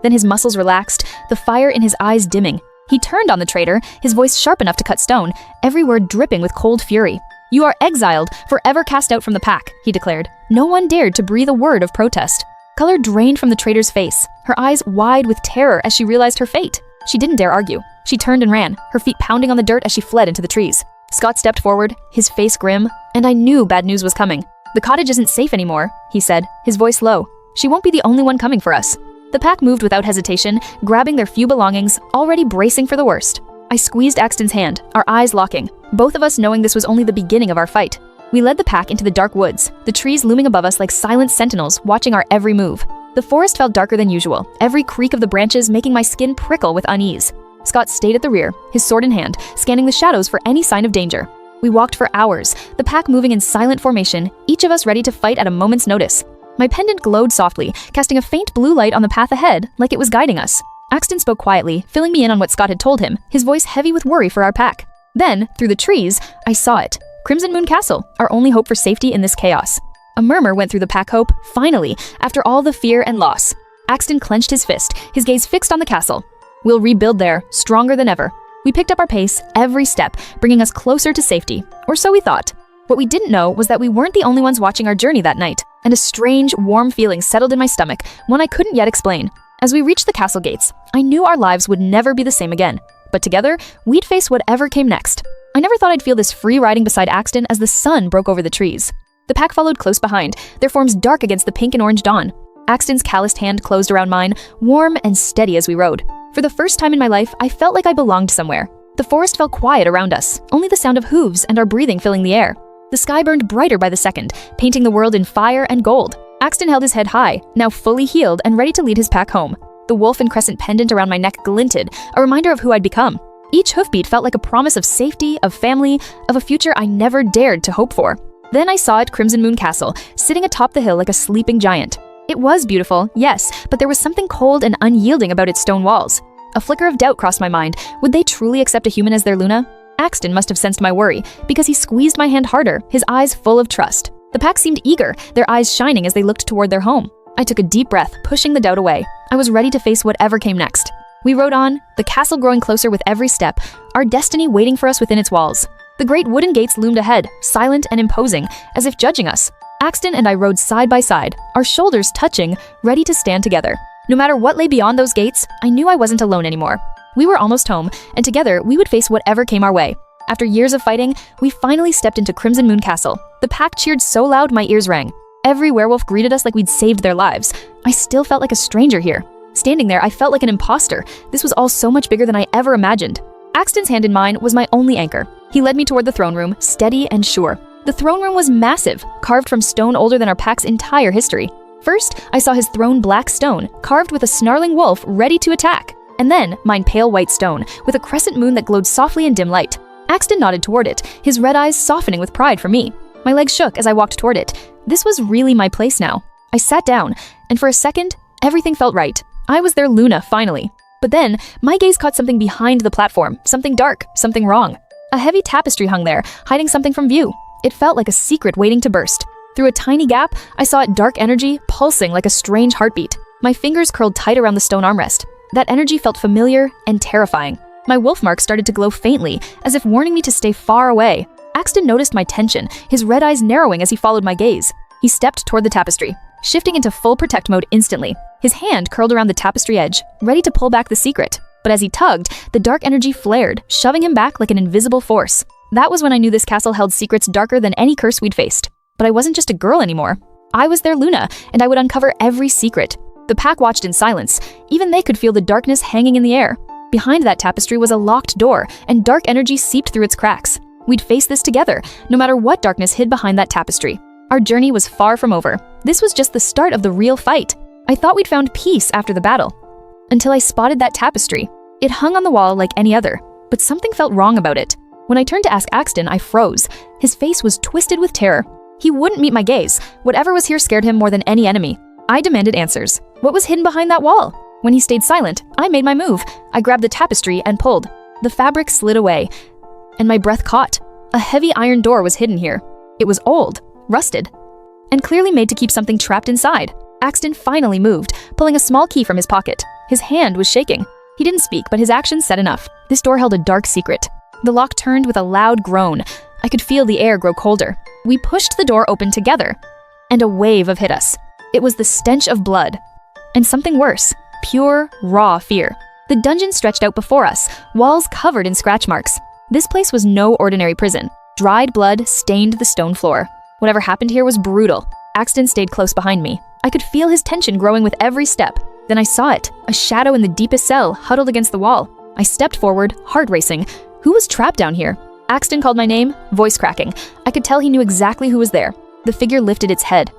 Then his muscles relaxed, the fire in his eyes dimming. He turned on the traitor, his voice sharp enough to cut stone, every word dripping with cold fury. "You are exiled, forever cast out from the pack," he declared. No one dared to breathe a word of protest. Color drained from the traitor's face, her eyes wide with terror as she realized her fate. She didn't dare argue. She turned and ran, her feet pounding on the dirt as she fled into the trees. Scott stepped forward, his face grim, and I knew bad news was coming. "The cottage isn't safe anymore," he said, his voice low. "She won't be the only one coming for us." The pack moved without hesitation, grabbing their few belongings, already bracing for the worst. I squeezed Axton's hand, our eyes locking, both of us knowing this was only the beginning of our fight. We led the pack into the dark woods, the trees looming above us like silent sentinels, watching our every move. The forest felt darker than usual, every creak of the branches making my skin prickle with unease. Scott stayed at the rear, his sword in hand, scanning the shadows for any sign of danger. We walked for hours, the pack moving in silent formation, each of us ready to fight at a moment's notice. My pendant glowed softly, casting a faint blue light on the path ahead, like it was guiding us. Axton spoke quietly, filling me in on what Scott had told him, his voice heavy with worry for our pack. Then, through the trees, I saw it. Crimson Moon Castle, our only hope for safety in this chaos. A murmur went through the pack hope, finally, after all the fear and loss. Axton clenched his fist, his gaze fixed on the castle. "We'll rebuild there, stronger than ever." We picked up our pace, every step, bringing us closer to safety. Or so we thought. What we didn't know was that we weren't the only ones watching our journey that night, and a strange, warm feeling settled in my stomach, one I couldn't yet explain. As we reached the castle gates, I knew our lives would never be the same again. But together, we'd face whatever came next. I never thought I'd feel this free riding beside Axton as the sun broke over the trees. The pack followed close behind, their forms dark against the pink and orange dawn. Axton's calloused hand closed around mine, warm and steady as we rode. For the first time in my life, I felt like I belonged somewhere. The forest felt quiet around us, only the sound of hooves and our breathing filling the air. The sky burned brighter by the second, painting the world in fire and gold. Axton held his head high, now fully healed and ready to lead his pack home. The wolf and crescent pendant around my neck glinted, a reminder of who I'd become. Each hoofbeat felt like a promise of safety, of family, of a future I never dared to hope for. Then I saw it Crimson Moon Castle, sitting atop the hill like a sleeping giant. It was beautiful, yes, but there was something cold and unyielding about its stone walls. A flicker of doubt crossed my mind. Would they truly accept a human as their Luna? Axton must have sensed my worry, because he squeezed my hand harder, his eyes full of trust. The pack seemed eager, their eyes shining as they looked toward their home. I took a deep breath, pushing the doubt away. I was ready to face whatever came next. We rode on, the castle growing closer with every step, our destiny waiting for us within its walls. The great wooden gates loomed ahead, silent and imposing, as if judging us. Axton and I rode side by side, our shoulders touching, ready to stand together. No matter what lay beyond those gates, I knew I wasn't alone anymore. We were almost home, and together we would face whatever came our way. After years of fighting, we finally stepped into Crimson Moon Castle. The pack cheered so loud my ears rang. Every werewolf greeted us like we'd saved their lives. I still felt like a stranger here. Standing there, I felt like an imposter. This was all so much bigger than I ever imagined. Axton's hand in mine was my only anchor. He led me toward the throne room, steady and sure. The throne room was massive, carved from stone older than our pack's entire history. First, I saw his throne black stone, carved with a snarling wolf ready to attack. And then, mine pale white stone, with a crescent moon that glowed softly in dim light. Axton nodded toward it, his red eyes softening with pride for me. My legs shook as I walked toward it. This was really my place now. I sat down, and for a second, everything felt right. I was their Luna, finally. But then, my gaze caught something behind the platform, something dark, something wrong. A heavy tapestry hung there, hiding something from view. It felt like a secret waiting to burst. Through a tiny gap, I saw it dark energy, pulsing like a strange heartbeat. My fingers curled tight around the stone armrest. That energy felt familiar and terrifying. My wolf mark started to glow faintly, as if warning me to stay far away. Axton noticed my tension, his red eyes narrowing as he followed my gaze. He stepped toward the tapestry, shifting into full protect mode instantly. His hand curled around the tapestry edge, ready to pull back the secret. But as he tugged, the dark energy flared, shoving him back like an invisible force. That was when I knew this castle held secrets darker than any curse we'd faced. But I wasn't just a girl anymore. I was their Luna, and I would uncover every secret. The pack watched in silence. Even they could feel the darkness hanging in the air. Behind that tapestry was a locked door, and dark energy seeped through its cracks. We'd face this together, no matter what darkness hid behind that tapestry. Our journey was far from over. This was just the start of the real fight. I thought we'd found peace after the battle. Until I spotted that tapestry. It hung on the wall like any other, but something felt wrong about it. When I turned to ask Axton, I froze. His face was twisted with terror. He wouldn't meet my gaze. Whatever was here scared him more than any enemy. I demanded answers. What was hidden behind that wall? When he stayed silent, I made my move. I grabbed the tapestry and pulled. The fabric slid away, and my breath caught. A heavy iron door was hidden here. It was old, rusted, and clearly made to keep something trapped inside. Axton finally moved, pulling a small key from his pocket. His hand was shaking. He didn't speak, but his actions said enough. This door held a dark secret. The lock turned with a loud groan. I could feel the air grow colder. We pushed the door open together, and a wave of hit us. It was the stench of blood, and something worse, pure, raw fear. The dungeon stretched out before us, walls covered in scratch marks. This place was no ordinary prison. Dried blood stained the stone floor. Whatever happened here was brutal. Axton stayed close behind me. I could feel his tension growing with every step. Then I saw it, a shadow in the deepest cell, huddled against the wall. I stepped forward, heart racing. Who was trapped down here? Axton called my name, voice cracking. I could tell he knew exactly who was there. The figure lifted its head,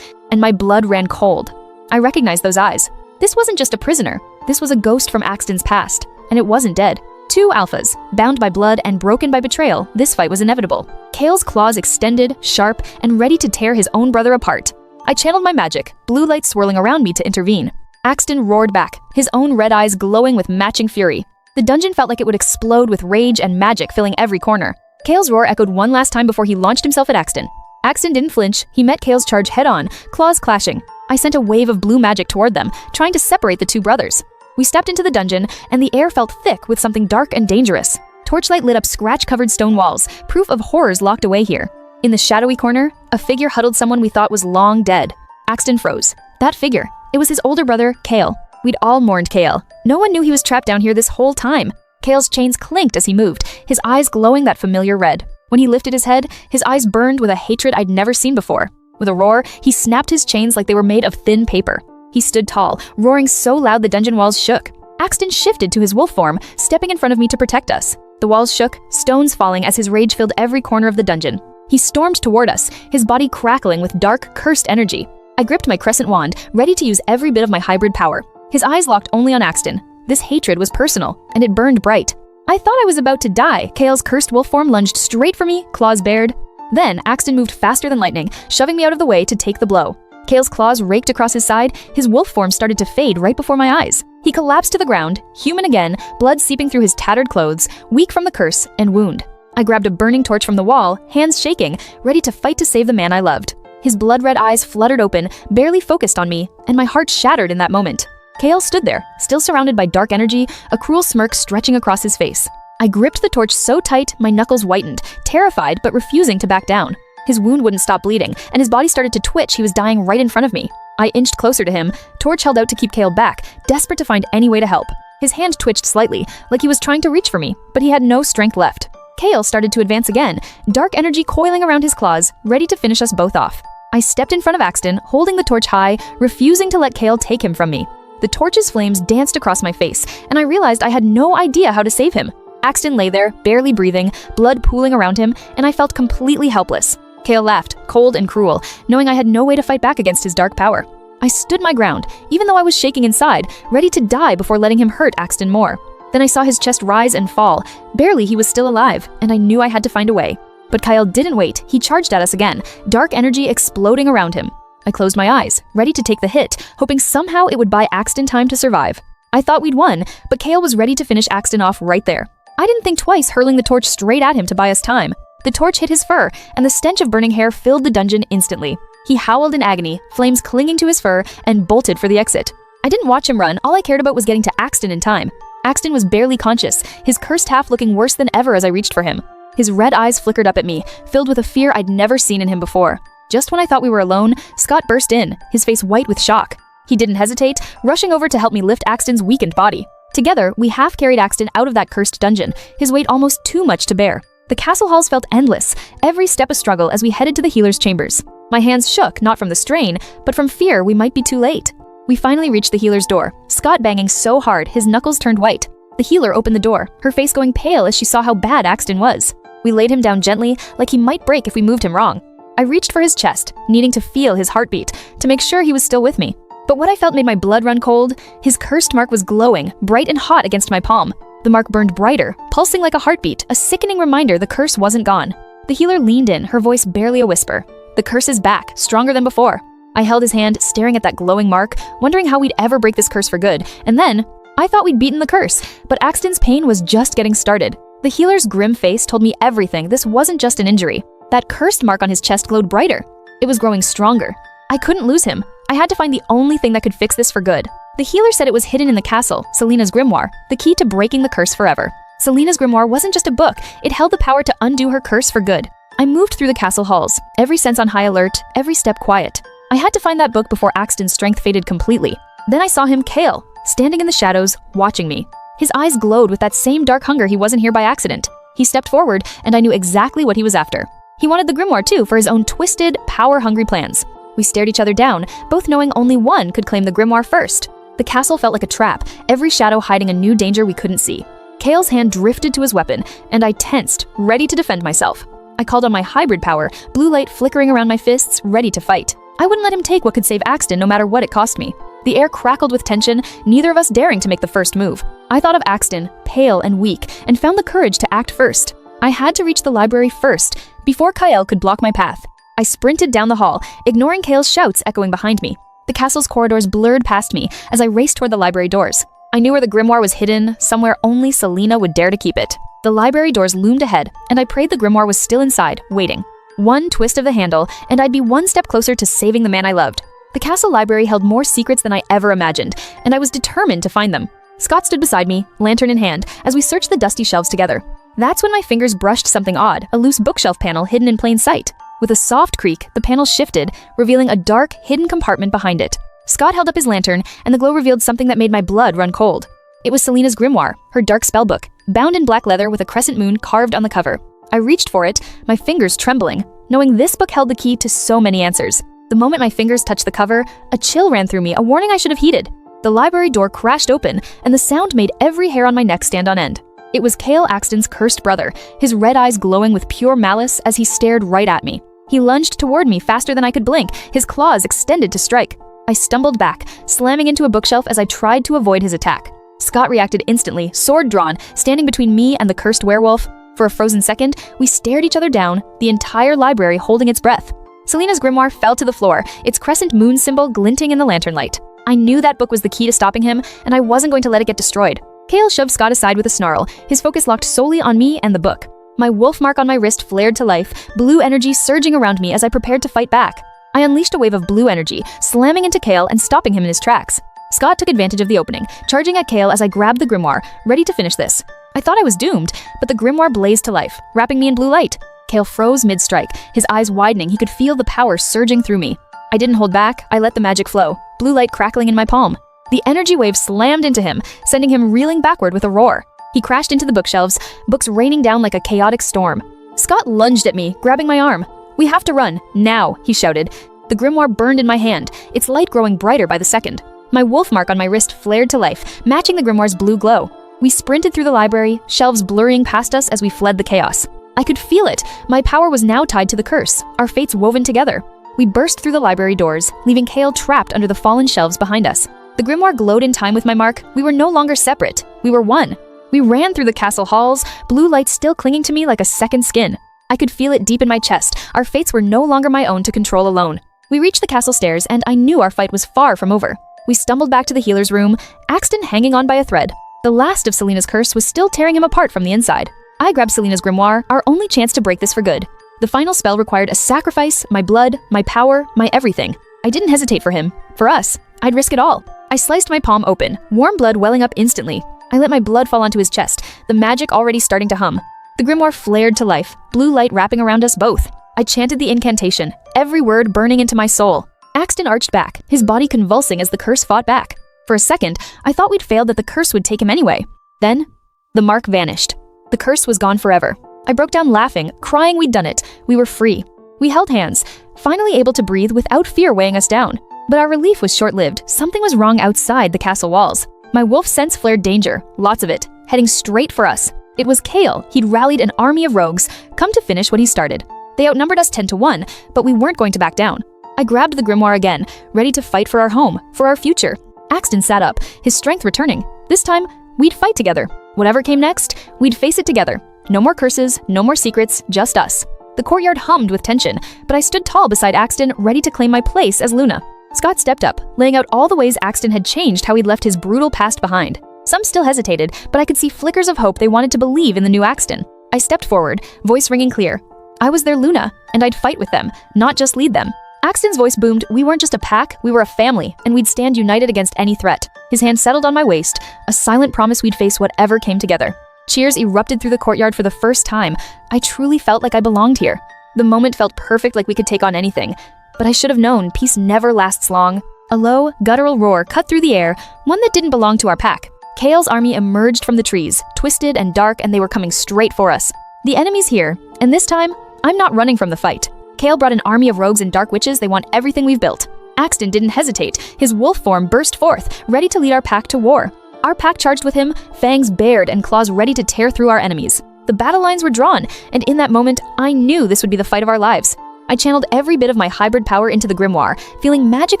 and my blood ran cold. I recognized those eyes. This wasn't just a prisoner. This was a ghost from Axton's past, and it wasn't dead. Two alphas, bound by blood and broken by betrayal, this fight was inevitable. Kale's claws extended, sharp, and ready to tear his own brother apart. I channeled my magic, blue light swirling around me to intervene. Axton roared back, his own red eyes glowing with matching fury. The dungeon felt like it would explode with rage and magic filling every corner. Kale's roar echoed one last time before he launched himself at Axton. Axton didn't flinch. He met Kale's charge head-on, claws clashing. I sent a wave of blue magic toward them, trying to separate the two brothers. We stepped into the dungeon, and the air felt thick with something dark and dangerous. Torchlight lit up scratch-covered stone walls, proof of horrors locked away here. In the shadowy corner, a figure huddled someone we thought was long dead. Axton froze. That figure. It was his older brother, Kale. We'd all mourned Kale. No one knew he was trapped down here this whole time. Kale's chains clinked as he moved, his eyes glowing that familiar red. When he lifted his head, his eyes burned with a hatred I'd never seen before. With a roar, he snapped his chains like they were made of thin paper. He stood tall, roaring so loud the dungeon walls shook. Axton shifted to his wolf form, stepping in front of me to protect us. The walls shook, stones falling as his rage filled every corner of the dungeon. He stormed toward us, his body crackling with dark, cursed energy. I gripped my crescent wand, ready to use every bit of my hybrid power. His eyes locked only on Axton. This hatred was personal, and it burned bright. I thought I was about to die. Kale's cursed wolf form lunged straight for me, claws bared. Then, Axton moved faster than lightning, shoving me out of the way to take the blow. Kale's claws raked across his side, his wolf form started to fade right before my eyes. He collapsed to the ground, human again, blood seeping through his tattered clothes, weak from the curse and wound. I grabbed a burning torch from the wall, hands shaking, ready to fight to save the man I loved. His blood-red eyes fluttered open, barely focused on me, and my heart shattered in that moment. Kale stood there, still surrounded by dark energy, a cruel smirk stretching across his face. I gripped the torch so tight, my knuckles whitened, terrified but refusing to back down. His wound wouldn't stop bleeding, and his body started to twitch. He was dying right in front of me. I inched closer to him, torch held out to keep Kale back, desperate to find any way to help. His hand twitched slightly, like he was trying to reach for me, but he had no strength left. Kale started to advance again, dark energy coiling around his claws, ready to finish us both off. I stepped in front of Axton, holding the torch high, refusing to let Kale take him from me. The torch's flames danced across my face, and I realized I had no idea how to save him. Axton lay there, barely breathing, blood pooling around him, and I felt completely helpless. Kale laughed, cold and cruel, knowing I had no way to fight back against his dark power. I stood my ground, even though I was shaking inside, ready to die before letting him hurt Axton more. Then I saw his chest rise and fall. Barely he was still alive, and I knew I had to find a way. But Kyle didn't wait. He charged at us again, dark energy exploding around him. I closed my eyes, ready to take the hit, hoping somehow it would buy Axton time to survive. I thought we'd won, but Kale was ready to finish Axton off right there. I didn't think twice, hurling the torch straight at him to buy us time. The torch hit his fur, and the stench of burning hair filled the dungeon instantly. He howled in agony, flames clinging to his fur, and bolted for the exit. I didn't watch him run. All I cared about was getting to Axton in time. Axton was barely conscious, his cursed half looking worse than ever as I reached for him. His red eyes flickered up at me, filled with a fear I'd never seen in him before. Just when I thought we were alone, Scott burst in, his face white with shock. He didn't hesitate, rushing over to help me lift Axton's weakened body. Together, we half-carried Axton out of that cursed dungeon, his weight almost too much to bear. The castle halls felt endless, every step a struggle as we headed to the healer's chambers. My hands shook, not from the strain, but from fear we might be too late. We finally reached the healer's door, Scott banging so hard his knuckles turned white. The healer opened the door, her face going pale as she saw how bad Axton was. We laid him down gently, like he might break if we moved him wrong. I reached for his chest, needing to feel his heartbeat, to make sure he was still with me. But what I felt made my blood run cold. His cursed mark was glowing, bright and hot against my palm. The mark burned brighter, pulsing like a heartbeat, a sickening reminder the curse wasn't gone. The healer leaned in, her voice barely a whisper. The curse is back, stronger than before. I held his hand, staring at that glowing mark, wondering how we'd ever break this curse for good. And then, I thought we'd beaten the curse, but Axton's pain was just getting started. The healer's grim face told me everything. This wasn't just an injury. That cursed mark on his chest glowed brighter. It was growing stronger. I couldn't lose him. I had to find the only thing that could fix this for good. The healer said it was hidden in the castle, Selena's grimoire, the key to breaking the curse forever. Selena's grimoire wasn't just a book, it held the power to undo her curse for good. I moved through the castle halls, every sense on high alert, every step quiet. I had to find that book before Axton's strength faded completely. Then I saw him, Kale, standing in the shadows, watching me. His eyes glowed with that same dark hunger. He wasn't here by accident. He stepped forward, and I knew exactly what he was after. He wanted the grimoire too, for his own twisted, power-hungry plans. We stared each other down, both knowing only one could claim the grimoire first. The castle felt like a trap, every shadow hiding a new danger we couldn't see. Kale's hand drifted to his weapon, and I tensed, ready to defend myself. I called on my hybrid power, blue light flickering around my fists, ready to fight. I wouldn't let him take what could save Axton no matter what it cost me. The air crackled with tension, neither of us daring to make the first move. I thought of Axton, pale and weak, and found the courage to act first. I had to reach the library first, before Kyle could block my path. I sprinted down the hall, ignoring Kale's shouts echoing behind me. The castle's corridors blurred past me as I raced toward the library doors. I knew where the grimoire was hidden, somewhere only Selena would dare to keep it. The library doors loomed ahead, and I prayed the grimoire was still inside, waiting. One twist of the handle, and I'd be one step closer to saving the man I loved. The castle library held more secrets than I ever imagined, and I was determined to find them. Scott stood beside me, lantern in hand, as we searched the dusty shelves together. That's when my fingers brushed something odd, a loose bookshelf panel hidden in plain sight. With a soft creak, the panel shifted, revealing a dark, hidden compartment behind it. Scott held up his lantern, and the glow revealed something that made my blood run cold. It was Selena's grimoire, her dark spellbook, bound in black leather with a crescent moon carved on the cover. I reached for it, my fingers trembling, knowing this book held the key to so many answers. The The moment my fingers touched the cover, a chill ran through me, a warning I should have heeded. The library door crashed open, and the sound made every hair on my neck stand on end. It was Cale Axton's cursed brother, his red eyes glowing with pure malice as he stared right at me. He lunged toward me faster than I could blink, his claws extended to strike. I stumbled back, slamming into a bookshelf as I tried to avoid his attack. Scott reacted instantly, sword drawn, standing between me and the cursed werewolf. For a frozen second, we stared each other down, the entire library holding its breath. Selena's grimoire fell to the floor, its crescent moon symbol glinting in the lantern light. I knew that book was the key to stopping him, and I wasn't going to let it get destroyed. Cale shoved Scott aside with a snarl, his focus locked solely on me and the book. My wolf mark on my wrist flared to life, blue energy surging around me as I prepared to fight back. I unleashed a wave of blue energy, slamming into Cale and stopping him in his tracks. Scott took advantage of the opening, charging at Cale as I grabbed the grimoire, ready to finish this. I thought I was doomed, but the grimoire blazed to life, wrapping me in blue light. Cale froze mid-strike, his eyes widening. He could feel the power surging through me. I didn't hold back, I let the magic flow, blue light crackling in my palm. The energy wave slammed into him, sending him reeling backward with a roar. He crashed into the bookshelves, books raining down like a chaotic storm. Scott lunged at me, grabbing my arm. "We have to run, now," he shouted. The grimoire burned in my hand, its light growing brighter by the second. My wolf mark on my wrist flared to life, matching the grimoire's blue glow. We sprinted through the library, shelves blurring past us as we fled the chaos. I could feel it. My power was now tied to the curse, our fates woven together. We burst through the library doors, leaving Cale trapped under the fallen shelves behind us. The grimoire glowed in time with my mark. We were no longer separate. We were one. We ran through the castle halls, blue light still clinging to me like a second skin. I could feel it deep in my chest. Our fates were no longer my own to control alone. We reached the castle stairs, and I knew our fight was far from over. We stumbled back to the healer's room, Axton hanging on by a thread. The last of Selena's curse was still tearing him apart from the inside. I grabbed Selena's grimoire, our only chance to break this for good. The final spell required a sacrifice, my blood, my power, my everything. I didn't hesitate for him. For us, I'd risk it all. I sliced my palm open, warm blood welling up instantly. I let my blood fall onto his chest, the magic already starting to hum. The grimoire flared to life, blue light wrapping around us both. I chanted the incantation, every word burning into my soul. Axton arched back, his body convulsing as the curse fought back. For a second, I thought we'd failed, that the curse would take him anyway. Then, the mark vanished. The curse was gone forever. I broke down laughing, crying we'd done it. We were free. We held hands, finally able to breathe without fear weighing us down. But our relief was short-lived. Something was wrong outside the castle walls. My wolf sense flared danger, lots of it, heading straight for us. It was Cale. He'd rallied an army of rogues, come to finish what he started. They outnumbered us 10-1, but we weren't going to back down. I grabbed the grimoire again, ready to fight for our home, for our future. Axton sat up, his strength returning. This time, we'd fight together. Whatever came next, we'd face it together. No more curses, no more secrets, just us. The courtyard hummed with tension, but I stood tall beside Axton, ready to claim my place as Luna. Scott stepped up, laying out all the ways Axton had changed how he'd left his brutal past behind. Some still hesitated, but I could see flickers of hope they wanted to believe in the new Axton. I stepped forward, voice ringing clear. I was their Luna, and I'd fight with them, not just lead them. Axton's voice boomed. We weren't just a pack, we were a family, and we'd stand united against any threat. His hand settled on my waist, a silent promise we'd face whatever came together. Cheers erupted through the courtyard for the first time. I truly felt like I belonged here. The moment felt perfect, like we could take on anything. But I should have known, peace never lasts long. A low, guttural roar cut through the air, one that didn't belong to our pack. Cale's army emerged from the trees, twisted and dark, and they were coming straight for us. The enemy's here, and this time, I'm not running from the fight. Cale brought an army of rogues and dark witches. They want everything we've built. Axton didn't hesitate. His wolf form burst forth, ready to lead our pack to war. Our pack charged with him, fangs bared and claws ready to tear through our enemies. The battle lines were drawn, and in that moment, I knew this would be the fight of our lives. I channeled every bit of my hybrid power into the grimoire, feeling magic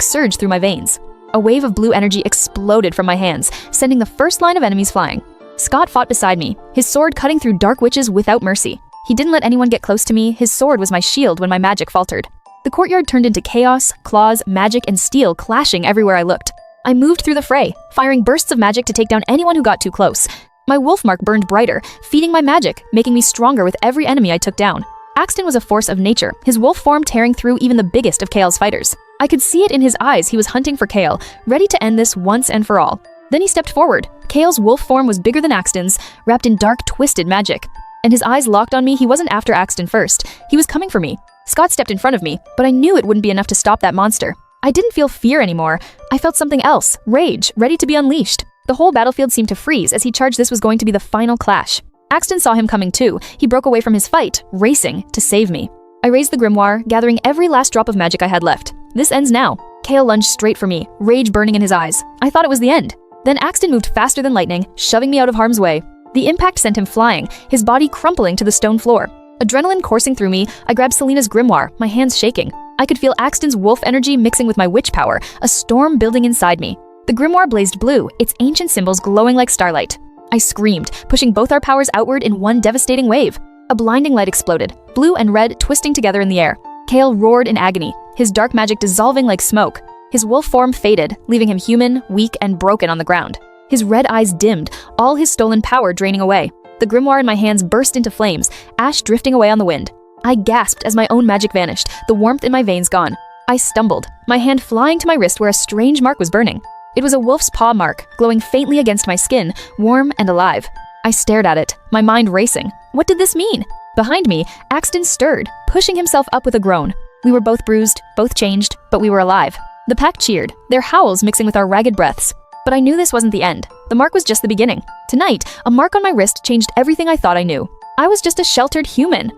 surge through my veins. A wave of blue energy exploded from my hands, sending the first line of enemies flying. Scott fought beside me, his sword cutting through dark witches without mercy. He didn't let anyone get close to me. His sword was my shield when my magic faltered. The courtyard turned into chaos, claws, magic, and steel clashing everywhere I looked. I moved through the fray, firing bursts of magic to take down anyone who got too close. My wolf mark burned brighter, feeding my magic, making me stronger with every enemy I took down. Axton was a force of nature, his wolf form tearing through even the biggest of Cale's fighters. I could see it in his eyes. He was hunting for Cale, ready to end this once and for all. Then he stepped forward. Cale's wolf form was bigger than Axton's, wrapped in dark, twisted magic. And his eyes locked on me. He wasn't after Axton first. He was coming for me. Scott stepped in front of me, but I knew it wouldn't be enough to stop that monster. I didn't feel fear anymore. I felt something else, rage, ready to be unleashed. The whole battlefield seemed to freeze as he charged. This was going to be the final clash. Axton saw him coming too. He broke away from his fight, racing to save me. I raised the grimoire, gathering every last drop of magic I had left. This ends now. Kale lunged straight for me, rage burning in his eyes. I thought it was the end. Then Axton moved faster than lightning, shoving me out of harm's way. The impact sent him flying, his body crumpling to the stone floor. Adrenaline coursing through me, I grabbed Selena's grimoire, my hands shaking. I could feel Axton's wolf energy mixing with my witch power, a storm building inside me. The grimoire blazed blue, its ancient symbols glowing like starlight. I screamed, pushing both our powers outward in one devastating wave. A blinding light exploded, blue and red twisting together in the air. Kale roared in agony, his dark magic dissolving like smoke. His wolf form faded, leaving him human, weak, and broken on the ground. His red eyes dimmed, all his stolen power draining away. The grimoire in my hands burst into flames, ash drifting away on the wind. I gasped as my own magic vanished, the warmth in my veins gone. I stumbled, my hand flying to my wrist where a strange mark was burning. It was a wolf's paw mark, glowing faintly against my skin, warm and alive. I stared at it, my mind racing. What did this mean? Behind me, Axton stirred, pushing himself up with a groan. We were both bruised, both changed, but we were alive. The pack cheered, their howls mixing with our ragged breaths. But I knew this wasn't the end. The mark was just the beginning. Tonight, a mark on my wrist changed everything I thought I knew. I was just a sheltered human.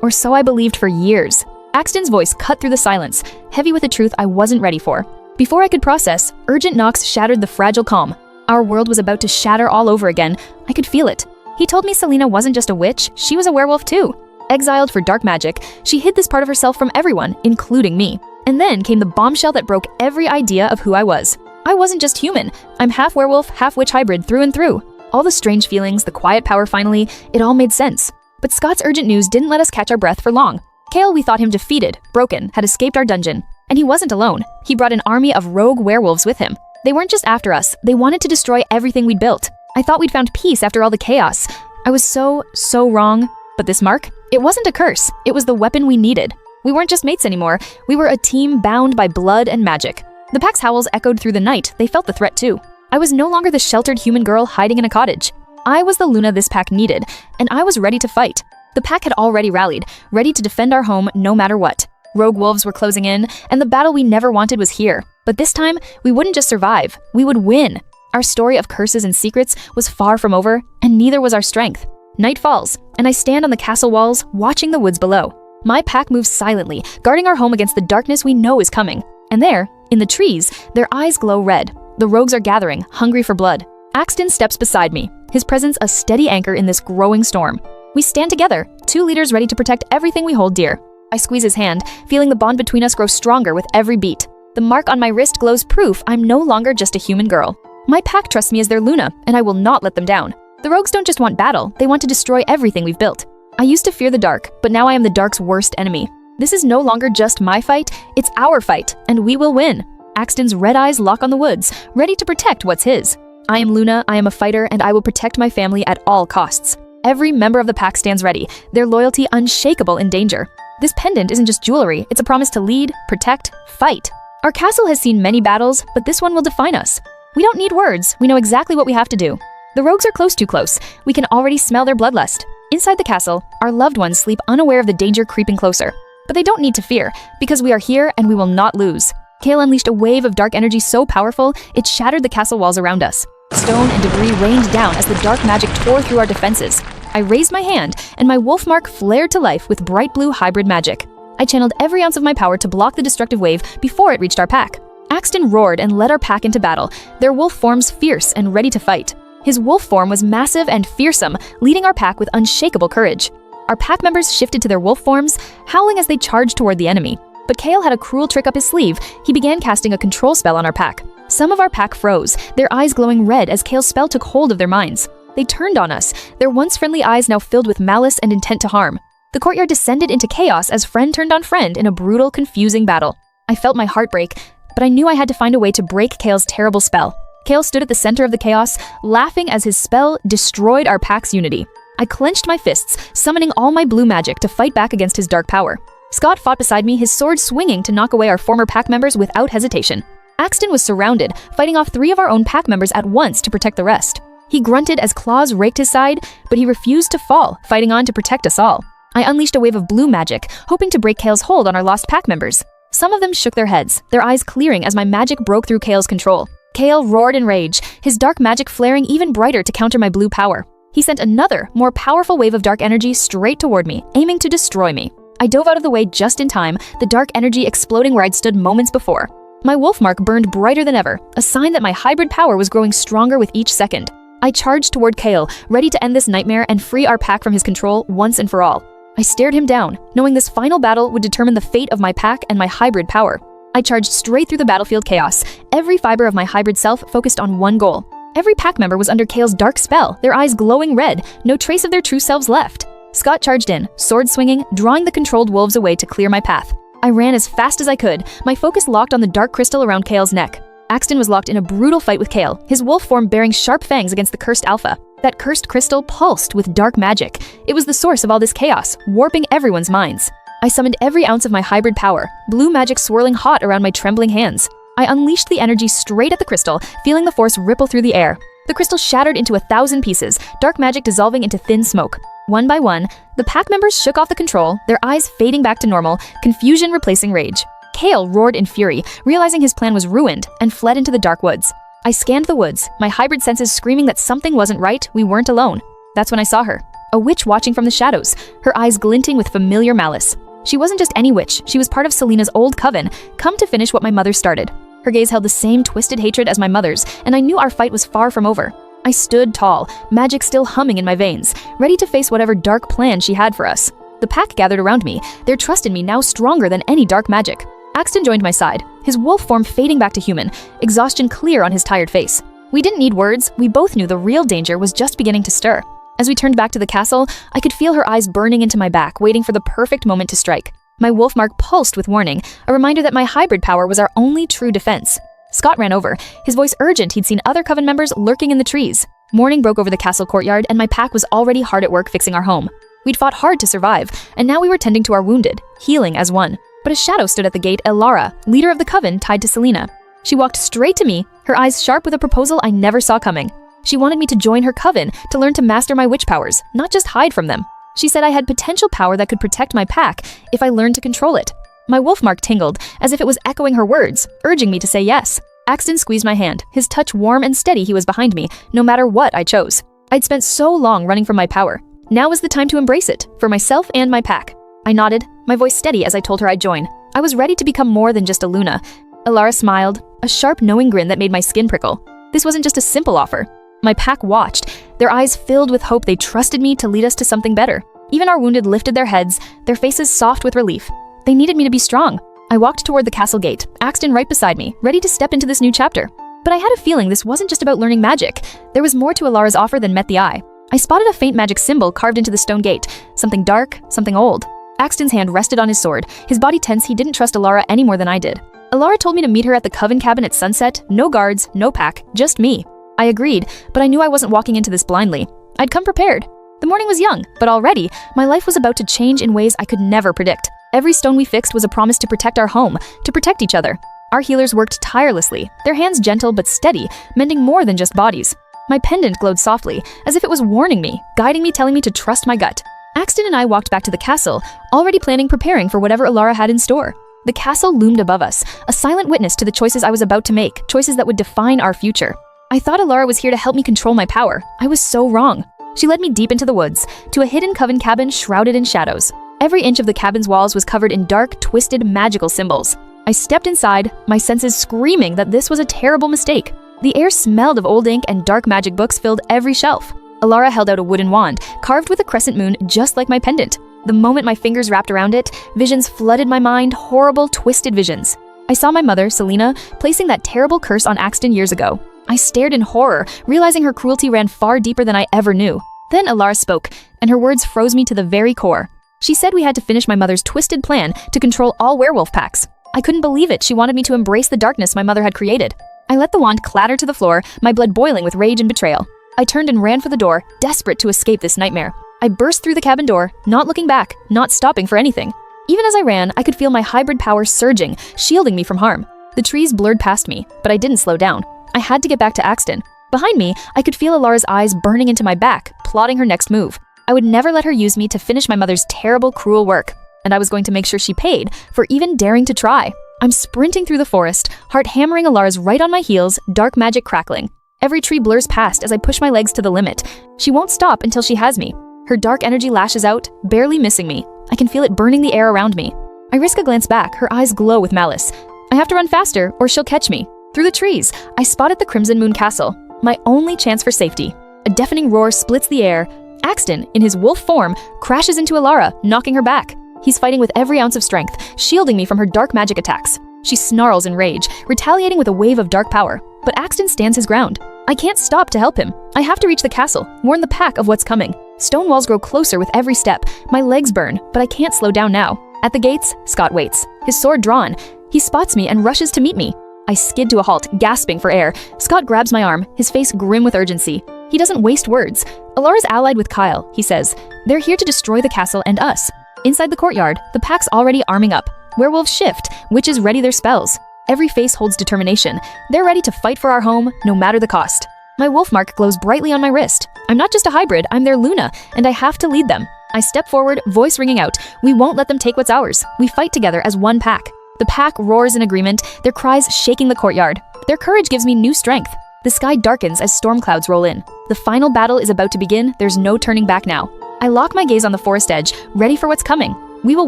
Or so I believed for years. Axton's voice cut through the silence, heavy with a truth I wasn't ready for. Before I could process, urgent knocks shattered the fragile calm. Our world was about to shatter all over again. I could feel it. He told me Selena wasn't just a witch, she was a werewolf too. Exiled for dark magic, she hid this part of herself from everyone, including me. And then came the bombshell that broke every idea of who I was. I wasn't just human. I'm half werewolf, half witch hybrid through and through. All the strange feelings, the quiet power finally, it all made sense. But Scott's urgent news didn't let us catch our breath for long. Kale, we thought him defeated, broken, had escaped our dungeon. And he wasn't alone. He brought an army of rogue werewolves with him. They weren't just after us, they wanted to destroy everything we'd built. I thought we'd found peace after all the chaos. I was so wrong. But this mark? It wasn't a curse. It was the weapon we needed. We weren't just mates anymore. We were a team bound by blood and magic. The pack's howls echoed through the night. They felt the threat too. I was no longer the sheltered human girl hiding in a cottage. I was the Luna this pack needed, and I was ready to fight. The pack had already rallied, ready to defend our home no matter what. Rogue wolves were closing in, and the battle we never wanted was here. But this time, we wouldn't just survive, we would win. Our story of curses and secrets was far from over, and neither was our strength. Night falls, and I stand on the castle walls, watching the woods below. My pack moves silently, guarding our home against the darkness we know is coming. And there, in the trees, their eyes glow red. The rogues are gathering, hungry for blood. Axton steps beside me, his presence a steady anchor in this growing storm. We stand together, two leaders ready to protect everything we hold dear. I squeeze his hand, feeling the bond between us grow stronger with every beat. The mark on my wrist glows proof I'm no longer just a human girl. My pack trusts me as their Luna, and I will not let them down. The rogues don't just want battle, they want to destroy everything we've built. I used to fear the dark, but now I am the dark's worst enemy. This is no longer just my fight, it's our fight, and we will win. Axton's red eyes lock on the woods, ready to protect what's his. I am Luna, I am a fighter, and I will protect my family at all costs. Every member of the pack stands ready, their loyalty unshakable in danger. This pendant isn't just jewelry, it's a promise to lead, protect, fight. Our castle has seen many battles, but this one will define us. We don't need words, we know exactly what we have to do. The rogues are close too close. We can already smell their bloodlust. Inside the castle, our loved ones sleep unaware of the danger creeping closer. But they don't need to fear, because we are here and we will not lose. Kale unleashed a wave of dark energy so powerful, it shattered the castle walls around us. Stone and debris rained down as the dark magic tore through our defenses. I raised my hand, and my wolf mark flared to life with bright blue hybrid magic. I channeled every ounce of my power to block the destructive wave before it reached our pack. Axton roared and led our pack into battle, their wolf forms fierce and ready to fight. His wolf form was massive and fearsome, leading our pack with unshakable courage. Our pack members shifted to their wolf forms, howling as they charged toward the enemy. But Kale had a cruel trick up his sleeve. He began casting a control spell on our pack. Some of our pack froze, their eyes glowing red as Kale's spell took hold of their minds. They turned on us, their once friendly eyes now filled with malice and intent to harm. The courtyard descended into chaos as friend turned on friend in a brutal, confusing battle. I felt my heart break, but I knew I had to find a way to break Kale's terrible spell. Kale stood at the center of the chaos, laughing as his spell destroyed our pack's unity. I clenched my fists, summoning all my blue magic to fight back against his dark power. Scott fought beside me, his sword swinging to knock away our former pack members without hesitation. Axton was surrounded, fighting off 3 of our own pack members at once to protect the rest. He grunted as claws raked his side, but he refused to fall, fighting on to protect us all. I unleashed a wave of blue magic, hoping to break Kale's hold on our lost pack members. Some of them shook their heads, their eyes clearing as my magic broke through Kale's control. Kale roared in rage, his dark magic flaring even brighter to counter my blue power. He sent another, more powerful wave of dark energy straight toward me, aiming to destroy me. I dove out of the way just in time, the dark energy exploding where I'd stood moments before. My wolf mark burned brighter than ever, a sign that my hybrid power was growing stronger with each second. I charged toward Kale, ready to end this nightmare and free our pack from his control once and for all. I stared him down, knowing this final battle would determine the fate of my pack and my hybrid power. I charged straight through the battlefield chaos, every fiber of my hybrid self focused on one goal. Every pack member was under Kale's dark spell, their eyes glowing red, no trace of their true selves left. Scott charged in, sword swinging, drawing the controlled wolves away to clear my path. I ran as fast as I could, my focus locked on the dark crystal around Kale's neck. Axton was locked in a brutal fight with Kale, his wolf form bearing sharp fangs against the cursed alpha. That cursed crystal pulsed with dark magic. It was the source of all this chaos, warping everyone's minds. I summoned every ounce of my hybrid power, blue magic swirling hot around my trembling hands. I unleashed the energy straight at the crystal, feeling the force ripple through the air. The crystal shattered into 1,000 pieces, dark magic dissolving into thin smoke. One by one, the pack members shook off the control, their eyes fading back to normal, confusion replacing rage. Kale roared in fury, realizing his plan was ruined, and fled into the dark woods. I scanned the woods, my hybrid senses screaming that something wasn't right, we weren't alone. That's when I saw her. A witch watching from the shadows, her eyes glinting with familiar malice. She wasn't just any witch, she was part of Selena's old coven, come to finish what my mother started. Her gaze held the same twisted hatred as my mother's, and I knew our fight was far from over. I stood tall, magic still humming in my veins, ready to face whatever dark plan she had for us. The pack gathered around me, their trust in me now stronger than any dark magic. Axton joined my side, his wolf form fading back to human, exhaustion clear on his tired face. We didn't need words, we both knew the real danger was just beginning to stir. As we turned back to the castle, I could feel her eyes burning into my back, waiting for the perfect moment to strike. My wolf mark pulsed with warning, a reminder that my hybrid power was our only true defense. Scott ran over, his voice urgent he'd seen other coven members lurking in the trees. Morning broke over the castle courtyard, and my pack was already hard at work fixing our home. We'd fought hard to survive, and now we were tending to our wounded, healing as one. But a shadow stood at the gate, Elara, leader of the coven tied to Selena. She walked straight to me, her eyes sharp with a proposal I never saw coming. She wanted me to join her coven, to learn to master my witch powers, not just hide from them. She said I had potential power that could protect my pack if I learned to control it. My wolf mark tingled, as if it was echoing her words, urging me to say yes. Axton squeezed my hand, his touch warm and steady. He was behind me, no matter what I chose. I'd spent so long running from my power. Now was the time to embrace it, for myself and my pack. I nodded, my voice steady as I told her I'd join. I was ready to become more than just a Luna. Elara smiled, a sharp knowing grin that made my skin prickle. This wasn't just a simple offer. My pack watched, their eyes filled with hope. They trusted me to lead us to something better. Even our wounded lifted their heads, their faces soft with relief. They needed me to be strong. I walked toward the castle gate, Axton right beside me, ready to step into this new chapter. But I had a feeling this wasn't just about learning magic. There was more to Elara's offer than met the eye. I spotted a faint magic symbol carved into the stone gate, something dark, something old. Axton's hand rested on his sword, his body tense. He didn't trust Elara any more than I did. Elara told me to meet her at the coven cabin at sunset, no guards, no pack, just me. I agreed, but I knew I wasn't walking into this blindly. I'd come prepared. The morning was young, but already, my life was about to change in ways I could never predict. Every stone we fixed was a promise to protect our home, to protect each other. Our healers worked tirelessly, their hands gentle but steady, mending more than just bodies. My pendant glowed softly, as if it was warning me, guiding me, telling me to trust my gut. Axton and I walked back to the castle, already preparing for whatever Elara had in store. The castle loomed above us, a silent witness to the choices I was about to make, choices that would define our future. I thought Elara was here to help me control my power. I was so wrong. She led me deep into the woods, to a hidden coven cabin shrouded in shadows. Every inch of the cabin's walls was covered in dark, twisted, magical symbols. I stepped inside, my senses screaming that this was a terrible mistake. The air smelled of old ink and dark magic books filled every shelf. Elara held out a wooden wand, carved with a crescent moon just like my pendant. The moment my fingers wrapped around it, visions flooded my mind, horrible, twisted visions. I saw my mother, Selena, placing that terrible curse on Axton years ago. I stared in horror, realizing her cruelty ran far deeper than I ever knew. Then Elara spoke, and her words froze me to the very core. She said we had to finish my mother's twisted plan to control all werewolf packs. I couldn't believe it. She wanted me to embrace the darkness my mother had created. I let the wand clatter to the floor, my blood boiling with rage and betrayal. I turned and ran for the door, desperate to escape this nightmare. I burst through the cabin door, not looking back, not stopping for anything. Even as I ran, I could feel my hybrid power surging, shielding me from harm. The trees blurred past me, but I didn't slow down. I had to get back to Axton. Behind me, I could feel Elara's eyes burning into my back, plotting her next move. I would never let her use me to finish my mother's terrible, cruel work, and I was going to make sure she paid for even daring to try. I'm sprinting through the forest, heart hammering. Elara's right on my heels, dark magic crackling. Every tree blurs past as I push my legs to the limit. She won't stop until she has me. Her dark energy lashes out, barely missing me. I can feel it burning the air around me. I risk a glance back, her eyes glow with malice. I have to run faster, or she'll catch me. Through the trees, I spotted the Crimson Moon Castle, my only chance for safety. A deafening roar splits the air. Axton, in his wolf form, crashes into Alara, knocking her back. He's fighting with every ounce of strength, shielding me from her dark magic attacks. She snarls in rage, retaliating with a wave of dark power. But Axton stands his ground. I can't stop to help him. I have to reach the castle, warn the pack of what's coming. Stone walls grow closer with every step. My legs burn, but I can't slow down now. At the gates, Scott waits, his sword drawn. He spots me and rushes to meet me. I skid to a halt, gasping for air. Scott grabs my arm, his face grim with urgency. He doesn't waste words. Alara's allied with Kyle, he says. They're here to destroy the castle and us. Inside the courtyard, the pack's already arming up. Werewolves shift, witches ready their spells. Every face holds determination. They're ready to fight for our home, no matter the cost. My wolf mark glows brightly on my wrist. I'm not just a hybrid, I'm their Luna, and I have to lead them. I step forward, voice ringing out. We won't let them take what's ours. We fight together as one pack. The pack roars in agreement, their cries shaking the courtyard. Their courage gives me new strength. The sky darkens as storm clouds roll in. The final battle is about to begin, there's no turning back now. I lock my gaze on the forest edge, ready for what's coming. We will